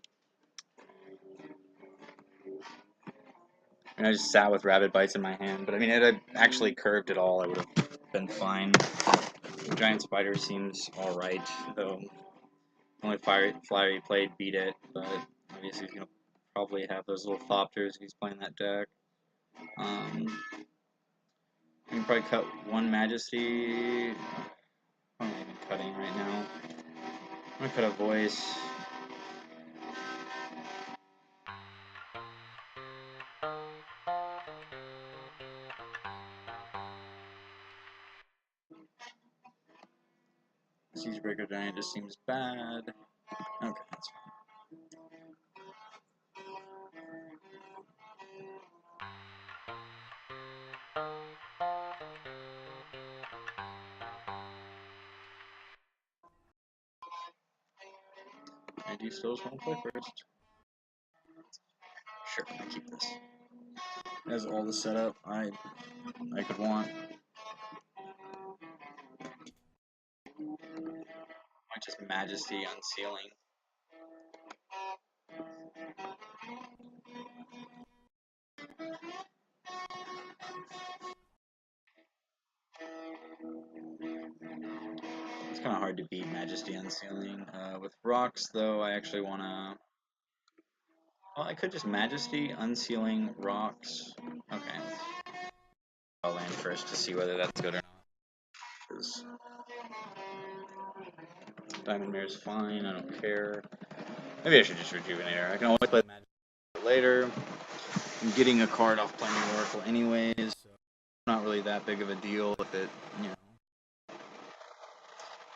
I mean, I just sat with Rabid Bites in my hand, but I mean, it had actually curved at all, I would have been fine. Giant Spider seems alright, though. Only flyer he played beat it, but obviously he's gonna probably have those little Thopters if he's playing that deck. I can probably cut 1 Majesty. I'm not even cutting right now. I'm gonna cut a Voice. Siegebreaker Giant just seems bad. Okay, that's fine. I do still just want to play first. Sure, I keep this. Has all the setup I could want. Might just Majesty Unsealing. It's kind of hard to beat Majesty Unsealing. With rocks, though, I actually want to... Well, I could just Majesty Unsealing rocks. Okay. I'll land first to see whether that's good or not. Because Diamond Mare's fine, I don't care. Maybe I should just Rejuvenate her. I can always play Majesty later. I'm getting a card off playing Oracle anyways, so not really that big of a deal with it, you know.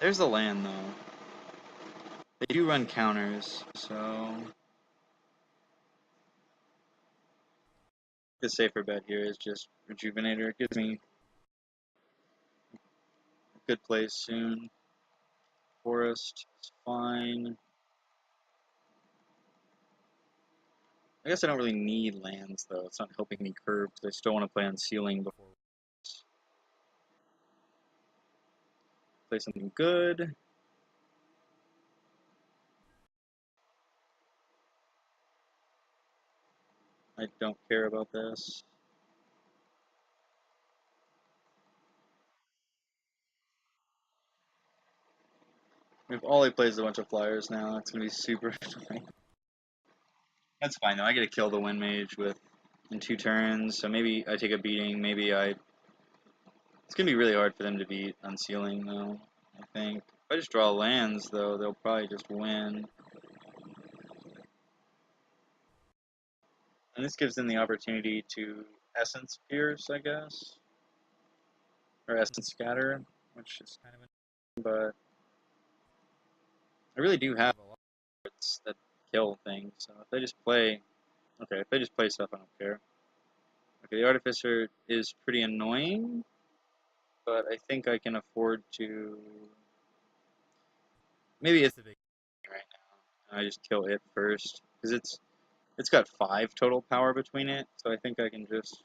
There's the land, though. They do run counters, so... The safer bet here is just Rejuvenator. It gives me a good place soon. Forest is fine. I guess I don't really need lands, though. It's not helping me curve, because I still want to play on Sealing before. Play something good. I don't care about this. If Ollie plays a bunch of flyers now, that's going to be super annoying. That's fine, though. I get to kill the Wind Mage in 2 turns, so maybe I take a beating, maybe I... It's going to be really hard for them to beat Unsealing, though, I think. If I just draw lands, though, they'll probably just win. And this gives them the opportunity to Essence Pierce, I guess. Or Essence Scatter, which is kind of annoying, but I really do have a lot of cards that kill things, so if they just play... Okay, if they just play stuff, I don't care. Okay, the Artificer is pretty annoying, but I think I can afford to... Maybe it's the big thing right now, and I just kill it first, because it's got 5 total power between it, so I think I can just...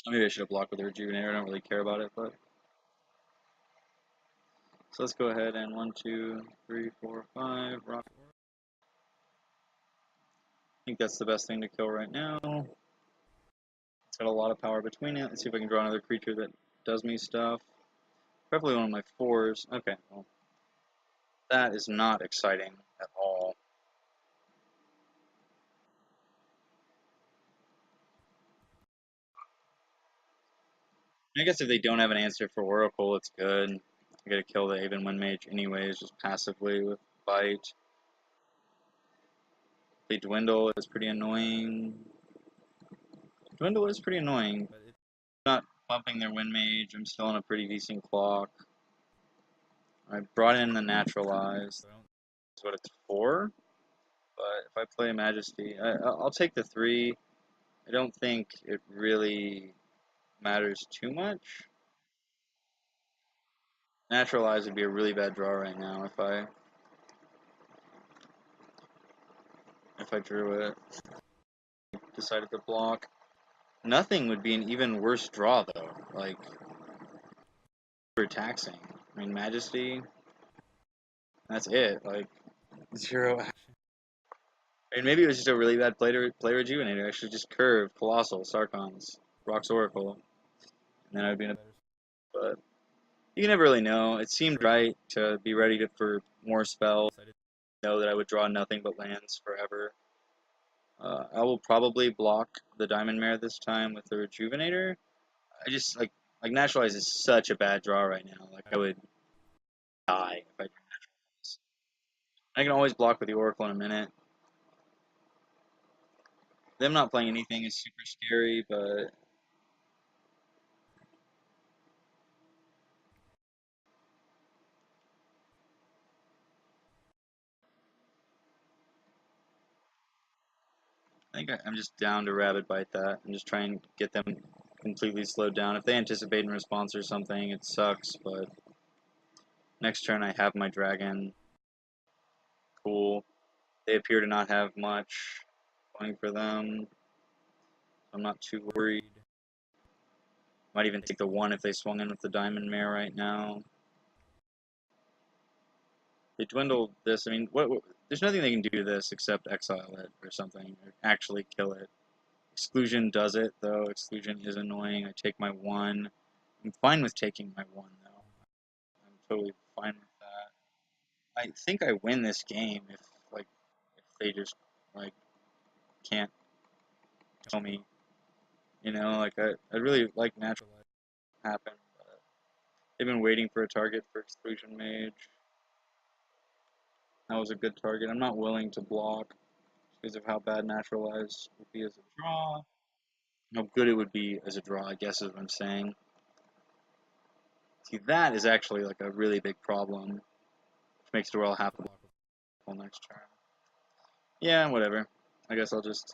Maybe I should have blocked with the Rejuvenator, I don't really care about it, but... So let's go ahead and 1, 2, 3, 4, 5, rock. I think that's the best thing to kill right now. It's got a lot of power between it. Let's see if I can draw another creature that does me stuff. Probably one of my 4s. Okay, well, that is not exciting at all. I guess if they don't have an answer for Oracle, it's good. I gotta kill the Aven Wind Mage anyways, just passively with Bite. They dwindle is pretty annoying. Dwindle is pretty annoying, but it's not bumping their Wind Mage. I'm still on a pretty decent clock. I brought in the Naturalize. That's what it's for. But if I play Majesty, I'll take the 3. I don't think it really matters too much. Naturalize would be a really bad draw right now if I drew it. Decided to block. Nothing would be an even worse draw though. Like super taxing. I mean Majesty. That's it. Like 0 action. And maybe it was just a really bad play Rejuvenator. I should just curve Colossal, Sarkhan's, Rock's Oracle, and then I'd be in a better spot. But you can never really know. It seemed right to be ready for more spells. I didn't know that I would draw nothing but lands forever. I will probably block the Diamond Mare this time with the Rejuvenator. I just, like Naturalize is such a bad draw right now. Like, I would die if I drew Naturalize. I can always block with the Oracle in a minute. Them not playing anything is super scary, but... I think I'm just down to Rabbit Bite that and just try and get them completely slowed down. If they anticipate in response or something, it sucks, but next turn I have my dragon. Cool. They appear to not have much going for them. I'm not too worried. Might even take the 1 if they swung in with the Diamond Mare right now. They dwindled this. I mean, there's nothing they can do to this except exile it or something, or actually kill it. Exclusion does it, though. Exclusion is annoying. I take my 1. I'm fine with taking my 1, though. I'm totally fine with that. I think I win this game if they just, like, can't tell me. You know, like, I really like natural life to happen, but they've been waiting for a target for Exclusion Mage. That was a good target. I'm not willing to block because of how bad Naturalize would be as a draw. How good it would be as a draw, I guess is what I'm saying. See, that is actually like a really big problem, which makes it where I'll have to block next turn. Yeah, whatever. I guess I'll just...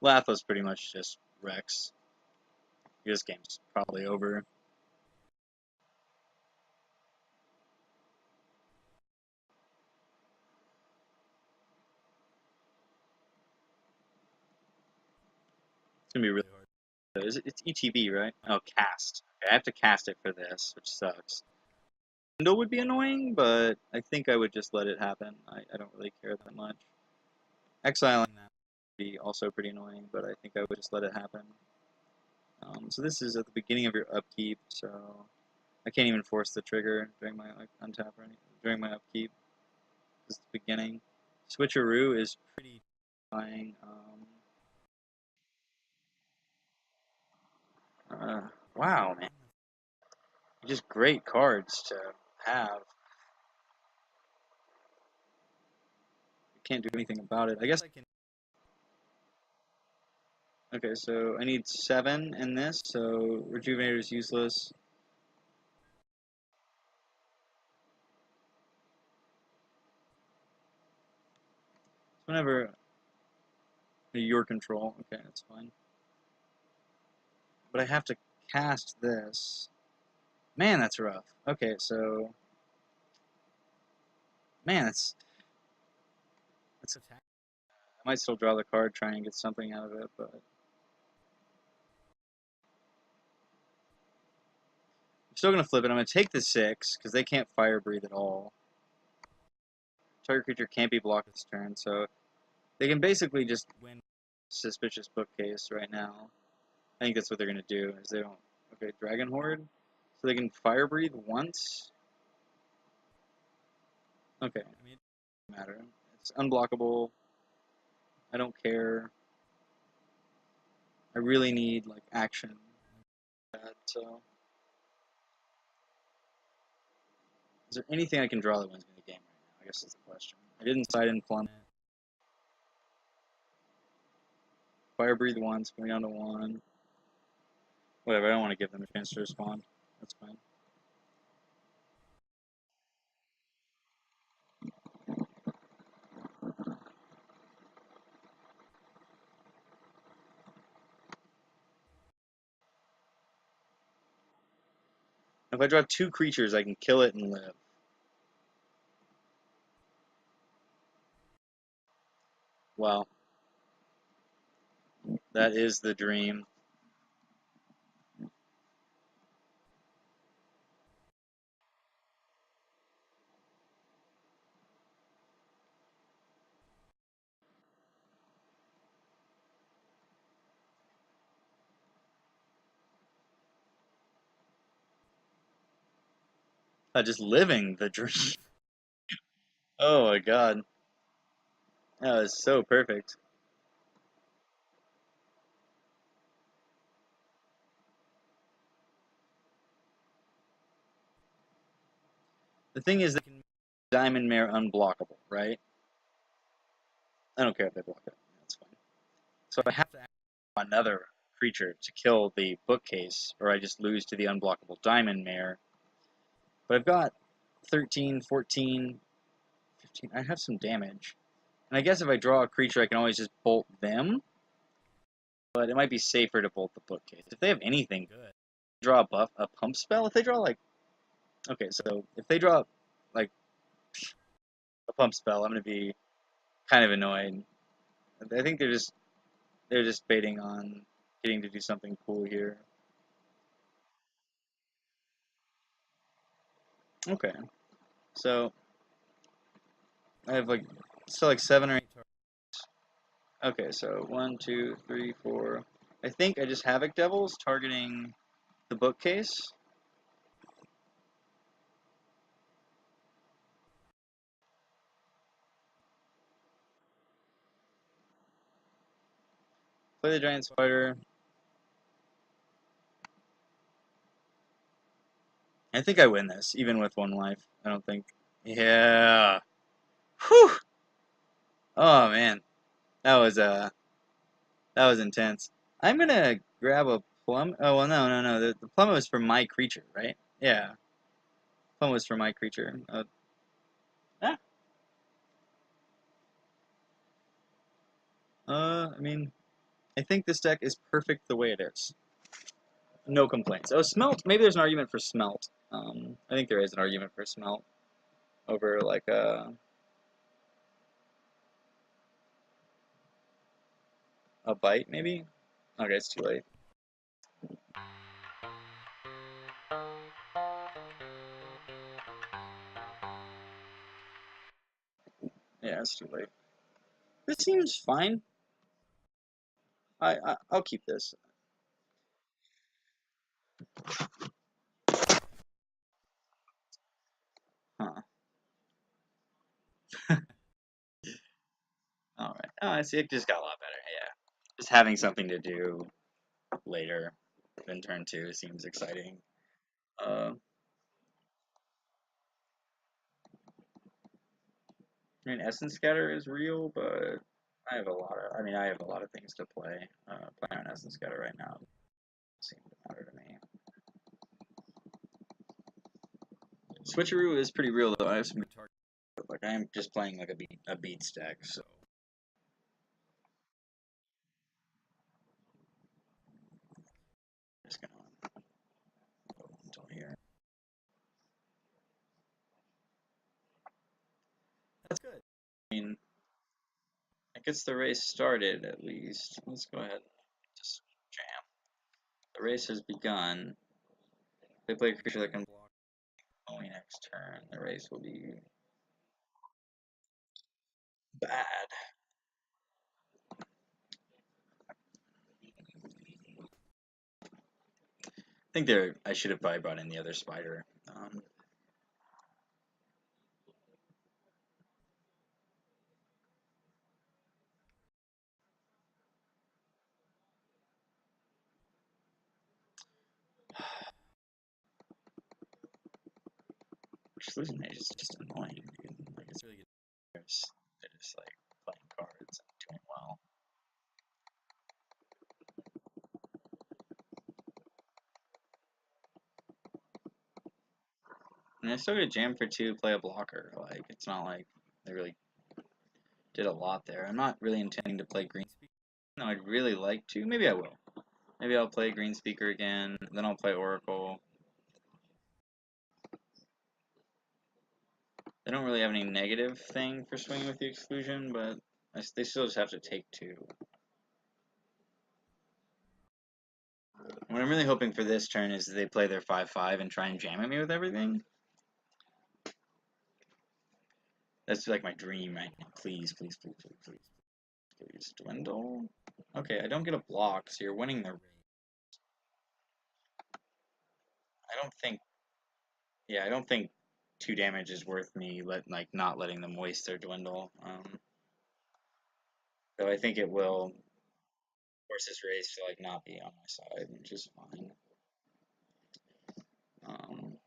Latha's pretty much just Rex. This game's probably over. It's gonna be really hard. It's ETB, right? Oh, cast. Okay, I have to cast it for this, which sucks. Kindle would be annoying, but I think I would just let it happen. I don't really care that much. Exiling that would be also pretty annoying, but I think I would just let it happen. So this is at the beginning of your upkeep, so I can't even force the trigger during my untap or anything during my upkeep. This is the beginning. Switcheroo is pretty terrifying. Wow, man. Just great cards to have. You can't do anything about it. I guess I can. Okay, so I need 7 in this, so Rejuvenator is useless. Whenever your control, okay, that's fine. But I have to cast this. Man, that's rough. Okay, so man, that's attack. I might still draw the card, try and get something out of it, but I'm still gonna flip it. I'm gonna take the 6 because they can't fire breathe at all. Target creature can't be blocked this turn, so they can basically just win Suspicious Bookcase right now. I think that's what they're gonna do. Is they don't. Okay, Dragon Horde, so they can fire breathe once. Okay, I mean, it doesn't matter. It's unblockable. I don't care. I really need like action. So, is there anything I can draw that wins me the game right now? I guess that's the question. I didn't side in Plum. Fire breathe once, going down to 1. Whatever. I don't want to give them a chance to respond. That's fine. If I draw 2 creatures, I can kill it and live. Well, that is the dream. Just living the dream. Oh my god. That was so perfect. The thing is, they can make Diamond Mare unblockable, right? I don't care if they block it. That's fine. So I have to add another creature to kill the bookcase, or I just lose to the unblockable Diamond Mare. But I've got 13, 14, 15. I have some damage. And I guess if I draw a creature, I can always just bolt them. But it might be safer to bolt the bookcase. If they have anything good, draw a pump spell. If they draw like, okay, so if they draw like a pump spell, I'm gonna be kind of annoyed. I think they're just baiting on getting to do something cool here. Okay, so I have like still like 7 or 8 targets. Okay, so 1, 2, 3, 4. I think I just Havoc Devils targeting the bookcase. Play the Giant Spider. I think I win this, even with 1 life. I don't think. Yeah. Whew. Oh man, that was that was intense. I'm gonna grab a plum. Oh well, no. The plum was for my creature, right? Yeah, plum was for my creature. Ah. I mean, I think this deck is perfect the way it is. No complaints. Oh, smelt. Maybe there's an argument for smelt. I think there is an argument for smelt over like a bite, maybe. Okay, it's too late. Yeah, it's too late. This seems fine. I'll keep this. Huh. All right. Oh, I see. It just got a lot better. Yeah. Just having something to do later than turn 2 seems exciting. Uh, I mean, Essence Scatter is real, but I have a lot of. I mean, I have a lot of things to play. Playing on Essence Scatter right now doesn't seem to matter to me. Switcheroo is pretty real though. I have some good targets. Like I am just playing like a beat stack, so. Just gonna go until here. That's good. I mean, it gets the race started at least. Let's go ahead and just jam. The race has begun. If they play a creature that can block only next turn, the race will be bad. I think I should have probably brought in the other spider. Exclusion Mage is just annoying, dude. Like it's really good. They're just like playing cards and doing well. And I still get jam for 2, play a blocker. Like it's not like they really did a lot there. I'm not really intending to play green speaker. No, I'd really like to. Maybe I will. Maybe I'll play green speaker again. Then I'll play Oracle. They don't really have any negative thing for swinging with the exclusion, but they still just have to take 2. What I'm really hoping for this turn is that they play their 5/5 and try and jam at me with everything. That's like my dream right now. Please, please, please, please, please, please. Dwindle. Okay, I don't get a block, so you're winning the race. I don't think. Yeah, I don't think 2 damage is worth me not letting them waste their dwindle. So I think it will force this race to like not be on my side, which is fine. Um,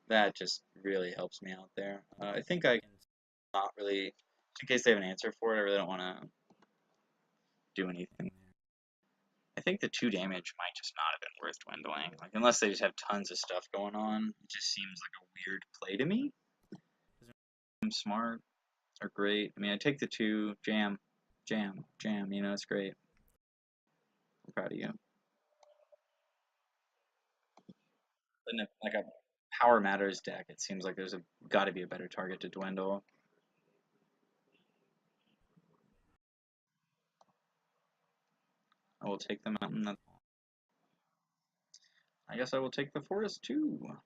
that just really helps me out there. I think I can not really, in case they have an answer for it, I really don't want to do anything. I think the 2 damage might just not have been worth dwindling. Like, unless they just have tons of stuff going on, it just seems like a weird play to me. I'm smart or great. I mean, I take the 2, jam, jam, jam, you know, it's great. I'm proud of you. But in like a Power Matters deck, it seems like there's got to be a better target to dwindle. I will take the mountain. I guess I will take the forest too.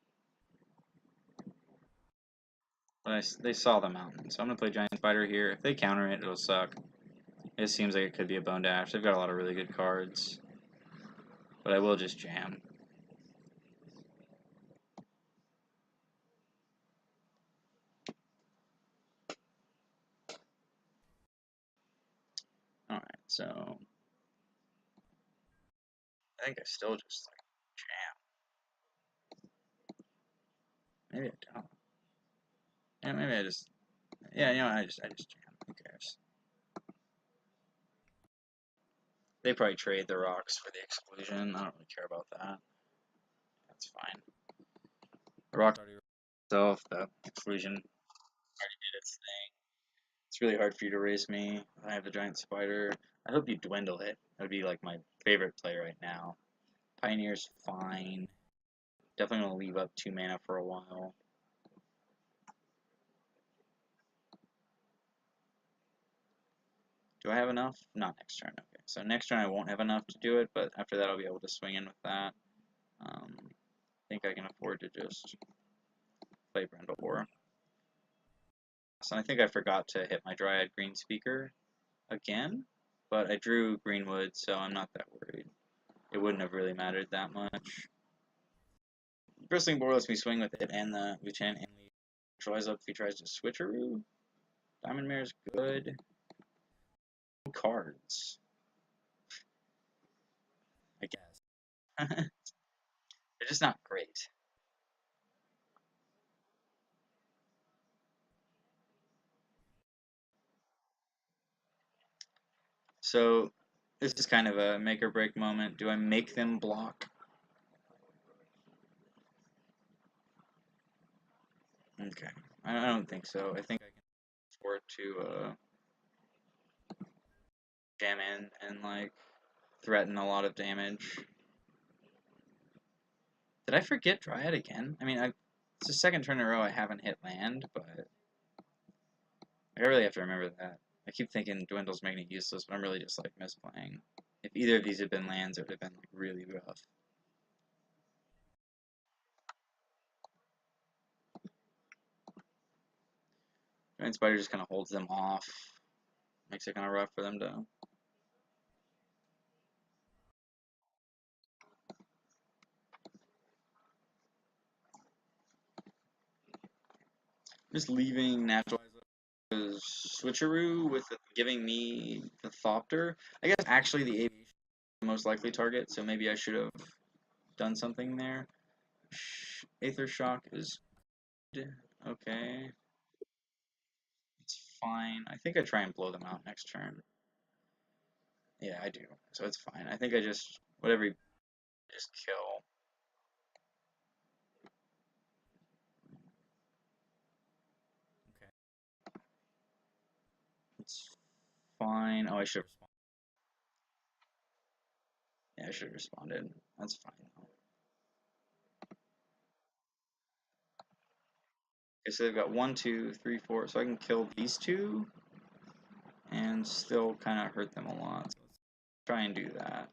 But they saw the mountain, so I'm gonna play Giant Spider here. If they counter it, it'll suck. It seems like it could be a Bone Dash. They've got a lot of really good cards. But I will just jam. Alright, so I think I still just like jam. Maybe I don't. Yeah, maybe I just I just jam. Who cares? They probably trade the rocks for the exclusion. I don't really care about that. That's fine. The rock itself, the exclusion already did its thing. It's really hard for you to race me. I have the giant spider. I hope you dwindle it. That would be like my favorite play right now. Pioneer's fine. Definitely gonna leave up 2 mana for a while. Do I have enough? Not next turn. Okay, so next turn I won't have enough to do it, but after that I'll be able to swing in with that. I think I can afford to just play Brindlebore. So I think I forgot to hit my Dryad Green Speaker again, but I drew Greenwood, so I'm not that worried. It wouldn't have really mattered that much. Bristling Boar lets me swing with it and the Lieutenant, and neutralize up if he tries to switcheroo. Diamond Mare's good. Cards. I guess. They're just not great. So this is kind of a make or break moment. Do I make them block? Okay. I don't think so. I think I can afford to jam in and like threaten a lot of damage. Did I forget Dryad again? I mean, it's the second turn in a row I haven't hit land, but I really have to remember that. I keep thinking Dwindle's making it useless, but I'm really just like misplaying. If either of these had been lands, it would have been like really rough. Giant Spider just kind of holds them off. Makes it kind of rough for them to. Just leaving natural switcheroo with giving me the Thopter. I guess actually the Aviation is the most likely target, so maybe I should have done something there. Aether Shock is good. Okay. It's fine. I think I try and blow them out next turn. Yeah, I do. So it's fine. I think I just, whatever, just kill. Okay. It's fine. Oh, I should have responded. Yeah, I should have responded. That's fine. Okay, so they've got 1, 2, 3, 4. So I can kill these two and still kind of hurt them a lot. So let's try and do that.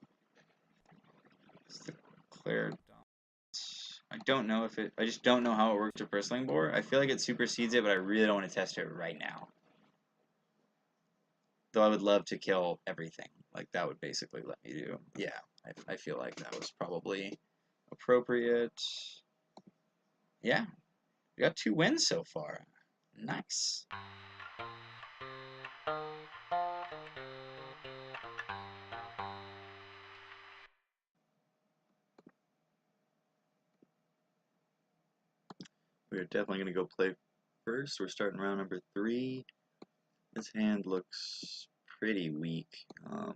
It's declared. I don't know if it. I just don't know how it works with Bristling Boar. I feel like it supersedes it, but I really don't want to test it right now. Though I would love to kill everything. Like that would basically let me do. Yeah, I feel like that was probably appropriate. Yeah, we got 2 wins so far. Nice. We're definitely going to go play first. We're starting round number 3. This hand looks pretty weak. I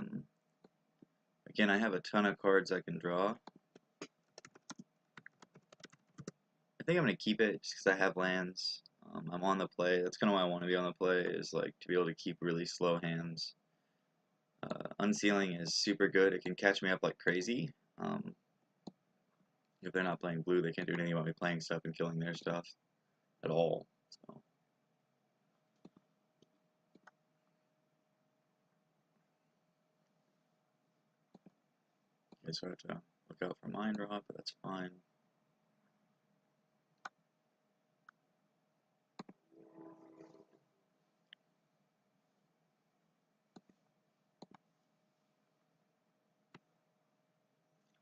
Again, I have a ton of cards I can draw. I think I'm going to keep it just because I have lands. I'm on the play. That's kind of why I want to be on the play, is like to be able to keep really slow hands. Unsealing is super good. It can catch me up like crazy. If they're not playing blue, they can't do anything about me playing stuff and killing their stuff at all. So. Okay, so I have to look out for mind rot, but that's fine.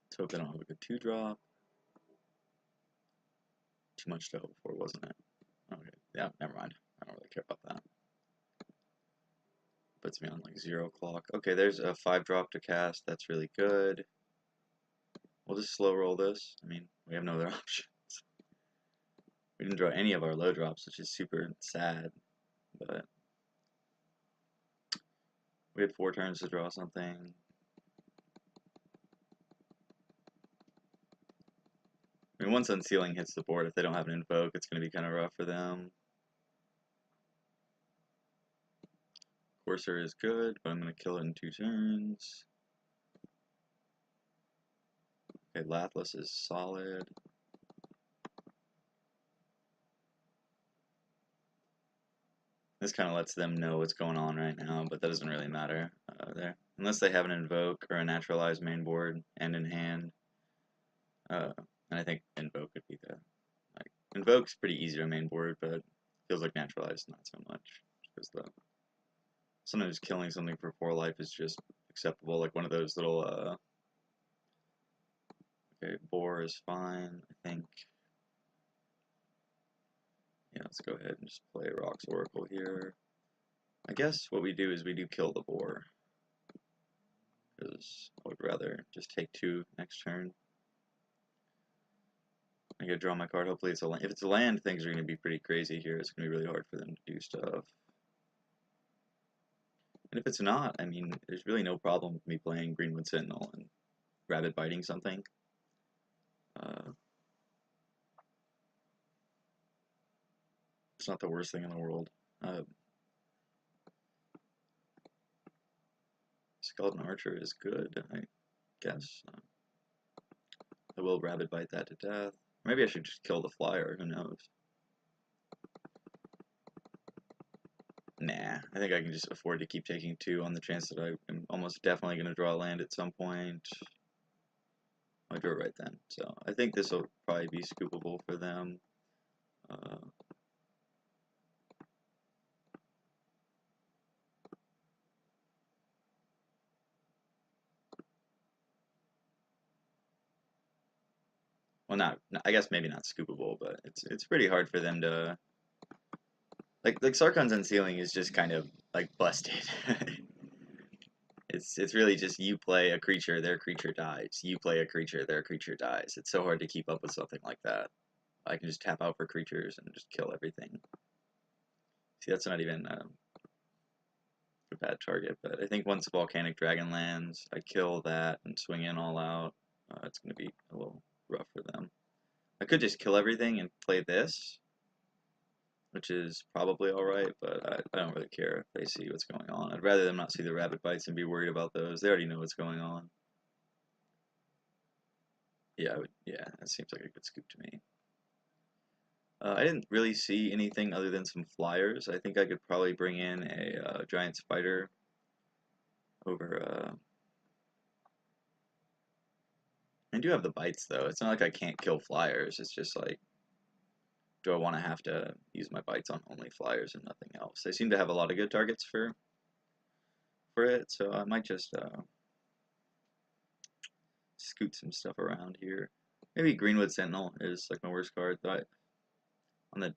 Let's hope they don't have a good 2-drop. Too much to hope for, wasn't it? Okay, yeah, never mind. I don't really care about that. Puts me on like 0 clock. Okay, there's a 5-drop to cast. That's really good. We'll just slow roll this. I mean, we have no other options. We didn't draw any of our low drops, which is super sad. But we had 4 turns to draw something. I mean, once Unsealing hits the board, if they don't have an Invoke, it's going to be kind of rough for them. Courser is good, but I'm going to kill it in 2 turns. Okay, Lathlas is solid. This kind of lets them know what's going on right now, but that doesn't really matter there. Unless they have an Invoke or a Naturalized main board and in hand. And I think Invoke would be the... Like, Invoke's pretty easy to main board, but feels like Naturalized not so much. Because sometimes killing something for 4 life is just acceptable, like one of those little... Okay, Boar is fine, I think. Yeah, let's go ahead and just play Rock's Oracle here. I guess what we do is we do kill the Boar. Because I would rather just take 2 next turn. I gotta draw my card. Hopefully it's a land. If it's a land, things are gonna be pretty crazy here. It's gonna be really hard for them to do stuff. And if it's not, I mean, there's really no problem with me playing Greenwood Sentinel and rabbit biting something. It's not the worst thing in the world. Skeleton Archer is good, I guess. I will rabbit bite that to death. Maybe I should just kill the flyer, who knows. Nah, I think I can just afford to keep taking 2 on the chance that I am almost definitely going to draw land at some point. I drew it right then, so I think this will probably be scoopable for them. Well, I guess maybe not scoopable, but it's pretty hard for them to like Sarkhan's Unsealing is just kind of like busted. It's really just you play a creature, their creature dies. You play a creature, their creature dies. It's so hard to keep up with something like that. I can just tap out for creatures and just kill everything. See, that's not even a bad target, but I think once Volcanic Dragon lands, I kill that and swing in all out. It's going to be a little rough for them. I could just kill everything and play this, which is probably alright, but I don't really care if they see what's going on. I'd rather them not see the rabbit bites and be worried about those. They already know what's going on. Yeah, yeah, that seems like a good scoop to me. I didn't really see anything other than some flyers. I think I could probably bring in a giant spider over... I do have the bites, though. It's not like I can't kill flyers. It's just like, do I want to have to use my bites on only flyers and nothing else? They seem to have a lot of good targets for it, so I might just scoot some stuff around here. Maybe Greenwood Sentinel is like my worst card. But on the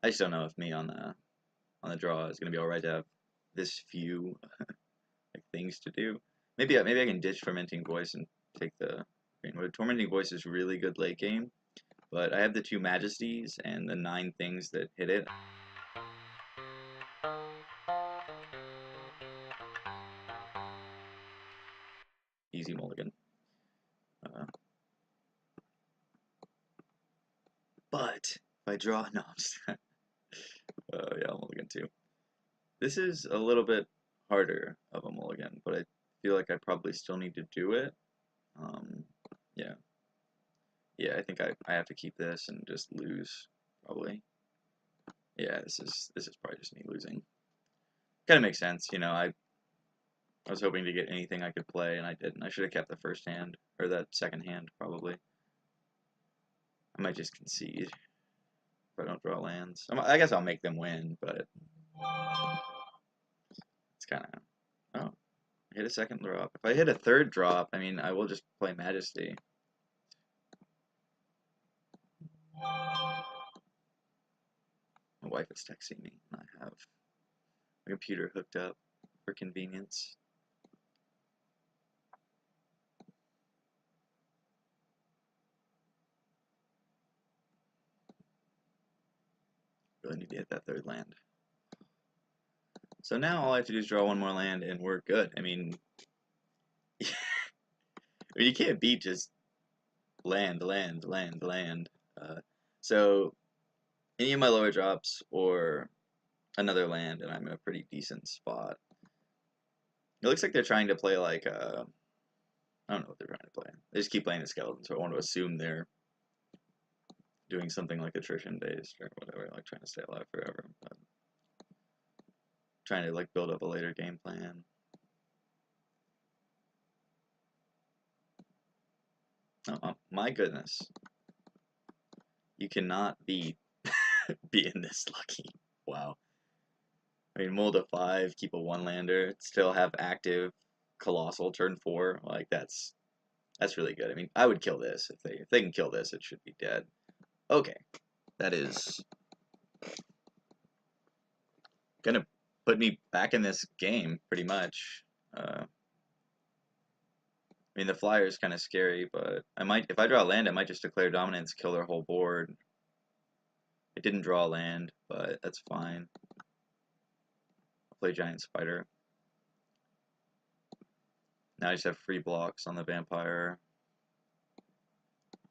I just don't know if me on the draw is gonna be alright to have this few like things to do. Maybe I can ditch Fermenting Voice and take the Greenwood. Tormenting Voice is really good late game, but I have the 2 Majesties and the 9 things that hit it. easy mulligan. But if I draw, no, I'm just yeah, I'll mulligan too. This is a little bit harder of a mulligan, but I feel like I probably still need to do it. Yeah. Yeah, I think I have to keep this and just lose, probably. Yeah, this is probably just me losing. Kind of makes sense, you know, I was hoping to get anything I could play, and I didn't. I should have kept the first hand, or the second hand, probably. I might just concede if I don't draw lands. I guess I'll make them win, but it's kind of... Oh, I hit a second drop. If I hit a third drop, I mean, I will just play Majesty. My wife is texting me, and I have my computer hooked up for convenience. Really need to hit that third land. So now all I have to do is draw one more land, and we're good. I mean, you can't beat just land, land, land, land. So any of my lower drops or another land, and I'm in a pretty decent spot. It looks like they're trying to play like I don't know what they're trying to play. They just keep playing the skeleton, so I want to assume they're doing something like attrition based or whatever, like trying to stay alive forever. But trying to like build up a later game plan. Oh, my goodness. You cannot beat being this lucky. Wow. I mean, mull to 5, keep a 1-lander, still have active Colossal turn 4. Like, that's really good. I mean, I would kill this. If they can kill this, it should be dead. Okay. That is gonna put me back in this game, pretty much. I mean, the flyer is kind of scary, but I might, if I draw a land, I might just declare dominance, kill their whole board. I didn't draw a land, but that's fine. I'll play Giant Spider. Now I just have free blocks on the Vampire.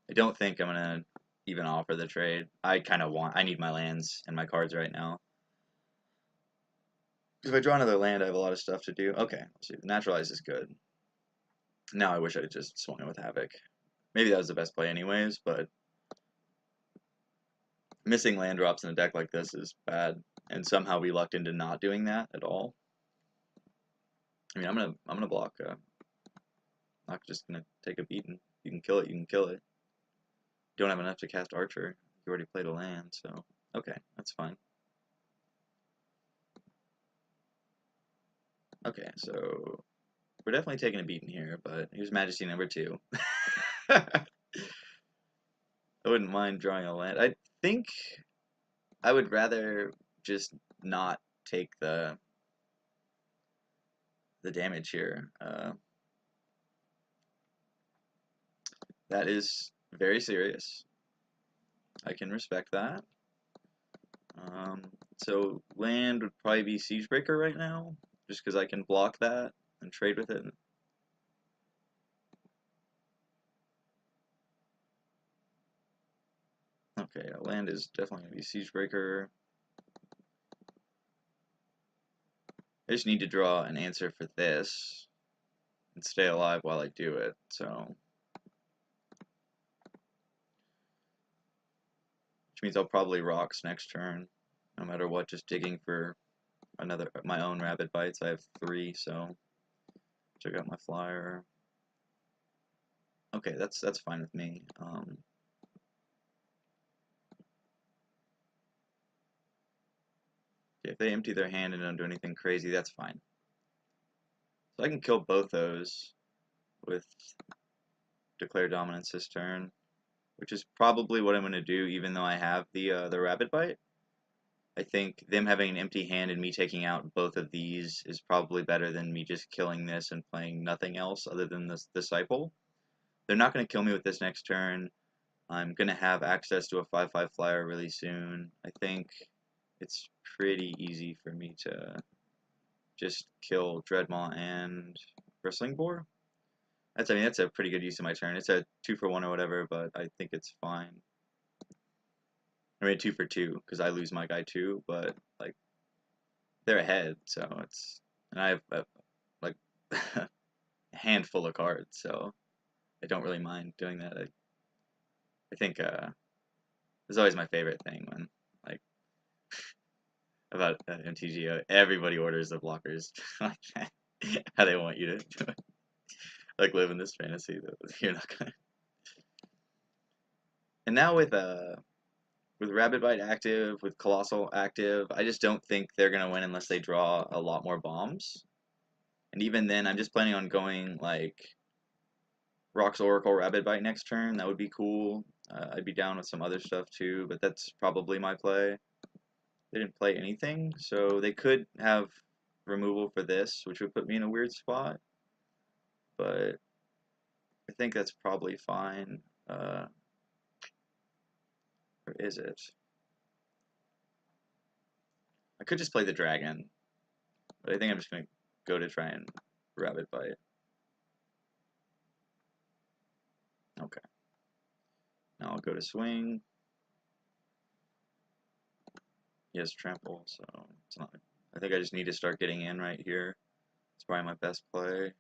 I don't think I'm gonna even offer the trade. I need my lands and my cards right now. If I draw another land, I have a lot of stuff to do. Okay, let's see. Naturalize is good. Now I wish I had just swung it with Havoc. Maybe that was the best play anyways, but missing land drops in a deck like this is bad, and somehow we lucked into not doing that at all. I mean, I'm gonna block. Not just gonna take a beating. You can kill it. You can kill it. You don't have enough to cast Archer. You already played a land, so okay, that's fine. Okay, so we're definitely taking a beating here, but here's Majesty number 2. I wouldn't mind drawing a land. I think I would rather just not take the damage here. That is very serious. I can respect that. So land would probably be Siegebreaker right now, just because I can block that and trade with it. Okay, land is definitely going to be Siegebreaker. I just need to draw an answer for this and stay alive while I do it, so... Which means I'll probably rocks next turn, no matter what, just digging for my own Rapid Bites. I have 3, so check out my flyer. Okay, that's fine with me. If they empty their hand and don't do anything crazy, that's fine. So I can kill both those with Declare Dominance this turn, which is probably what I'm going to do, even though I have the Rapid Bite. I think them having an empty hand and me taking out both of these is probably better than me just killing this and playing nothing else other than this Disciple. They're not going to kill me with this next turn. I'm going to have access to a 5/5 flyer really soon. I think it's pretty easy for me to just kill Dreadmaw and Bristling Boar. I mean, that's a pretty good use of my turn. It's a 2 for 1 or whatever, but I think it's fine. I mean, 2 for 2 because I lose my guy too, but like they're ahead, so it's and I have like a handful of cards, so I don't really mind doing that. I think it's always my favorite thing when like about MTGO. Everybody orders the blockers like how they want you to do it. Like live in this fantasy that you're not gonna. And now with Rapid Bite active, with Colossal active, I just don't think they're gonna win unless they draw a lot more bombs. And even then, I'm just planning on going like Rock's Oracle Rapid Bite next turn. That would be cool. I'd be down with some other stuff too, but that's probably my play. They didn't play anything, so they could have removal for this, which would put me in a weird spot. But I think that's probably fine. Or is it? I could just play the dragon, but I think I'm just gonna go to try and Rapid Bite. Okay. Now I'll go to swing. He has trample, so it's not. I think I just need to start getting in right here. It's probably my best play.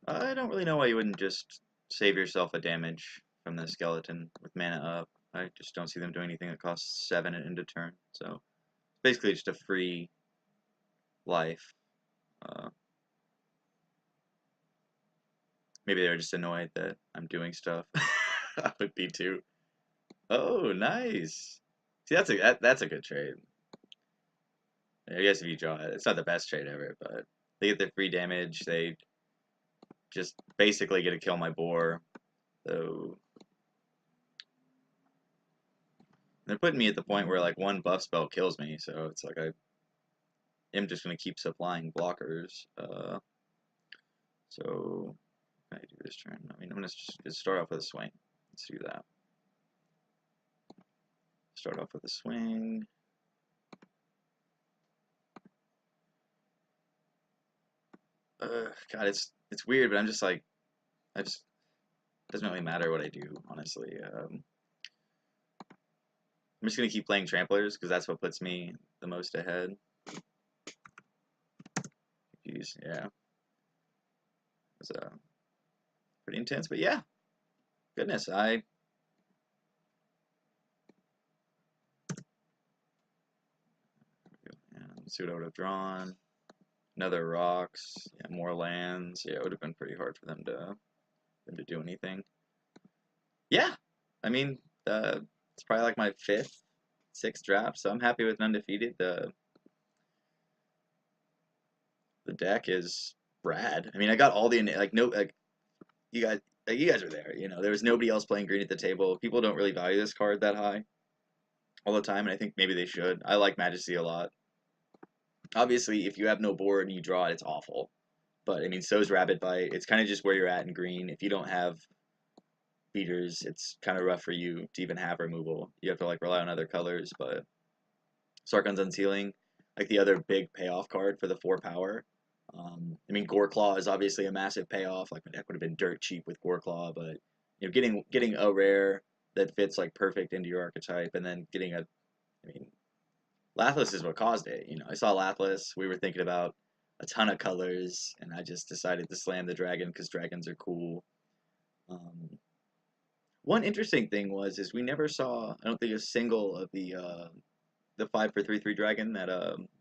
I don't really know why you wouldn't just save yourself a damage from the skeleton with mana up. I just don't see them doing anything that costs 7 and end of turn. So basically just a free life. Maybe they're just annoyed that I'm doing stuff. I would be too. Oh, nice. See, that's a good trade. I guess if you draw it, it's not the best trade ever, but they get the free damage. They just basically get to kill my boar. So they're putting me at the point where like one buff spell kills me. So it's like I am just gonna keep supplying blockers. So what can I do this turn? I mean, I'm gonna just start off with a swing. Let's do that. Start off with a swing. God, it's weird, but I'm just like I just doesn't really matter what I do, honestly. I'm just gonna keep playing tramplers because that's what puts me the most ahead. Jeez, yeah, it's pretty intense, but yeah, goodness, let's see what I would have drawn. Another rocks, yeah, more lands. Yeah, it would have been pretty hard for them to do anything. Yeah, I mean, it's probably like my 5th, 6th draft, so I'm happy with an undefeated. The deck is rad. I mean, I got all the like no like you guys you guys are there. You know, there was nobody else playing green at the table. People don't really value this card that high all the time, and I think maybe they should. I like Majesty a lot. Obviously, if you have no board and you draw it, it's awful. But I mean, so is Rapid Bite. It's kind of just where you're at in green. If you don't have beaters, it's kind of rough for you to even have removal. You have to like rely on other colors. But Sarkhan's Unsealing, like the other big payoff card for the 4 power. I mean, Goreclaw is obviously a massive payoff. Like my deck would have been dirt cheap with Goreclaw, but you know, getting a rare that fits like perfect into your archetype, and then getting I mean, Lathlis is what caused it. You know, I saw Lathlis. We were thinking about a ton of colors, and I just decided to slam the dragon because dragons are cool. One interesting thing is we never saw. I don't think a single of the 5 for 3/3 dragon that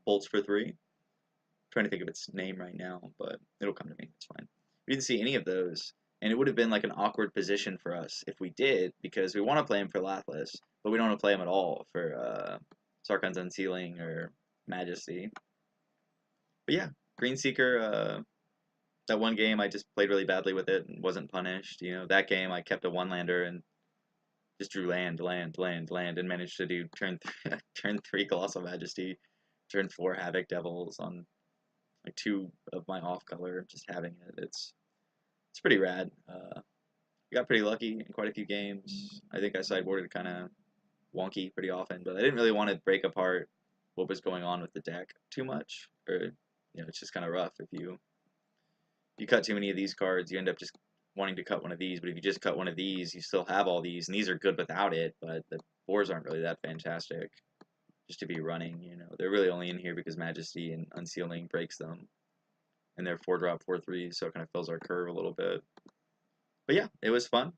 bolts for 3. Trying to think of its name right now, but it'll come to me. It's fine. We didn't see any of those, and it would have been like an awkward position for us if we did, because we want to play him for Lathlis, but we don't want to play him at all for Sarkhan's Unsealing or Majesty. But yeah, Green Seeker. That one game I just played really badly with it and wasn't punished. You know, that game I kept a one-lander and just drew land, and managed to do turn 3 Colossal Majesty, turn 4 Havoc Devils on like 2 of my off color, just having it. It's pretty rad. I got pretty lucky in quite a few games. I think I sideboarded kind of wonky pretty often, but I didn't really want to break apart what was going on with the deck too much, or you know, it's just kind of rough if you you cut too many of these cards, you end up just wanting to cut one of these. But if you just cut one of these, you still have all these, and these are good without it. But the 4s aren't really that fantastic just to be running. You know, they're really only in here because Majesty and Unsealing breaks them, and they're 4-drop 4/3, so it kind of fills our curve a little bit. But yeah, it was fun.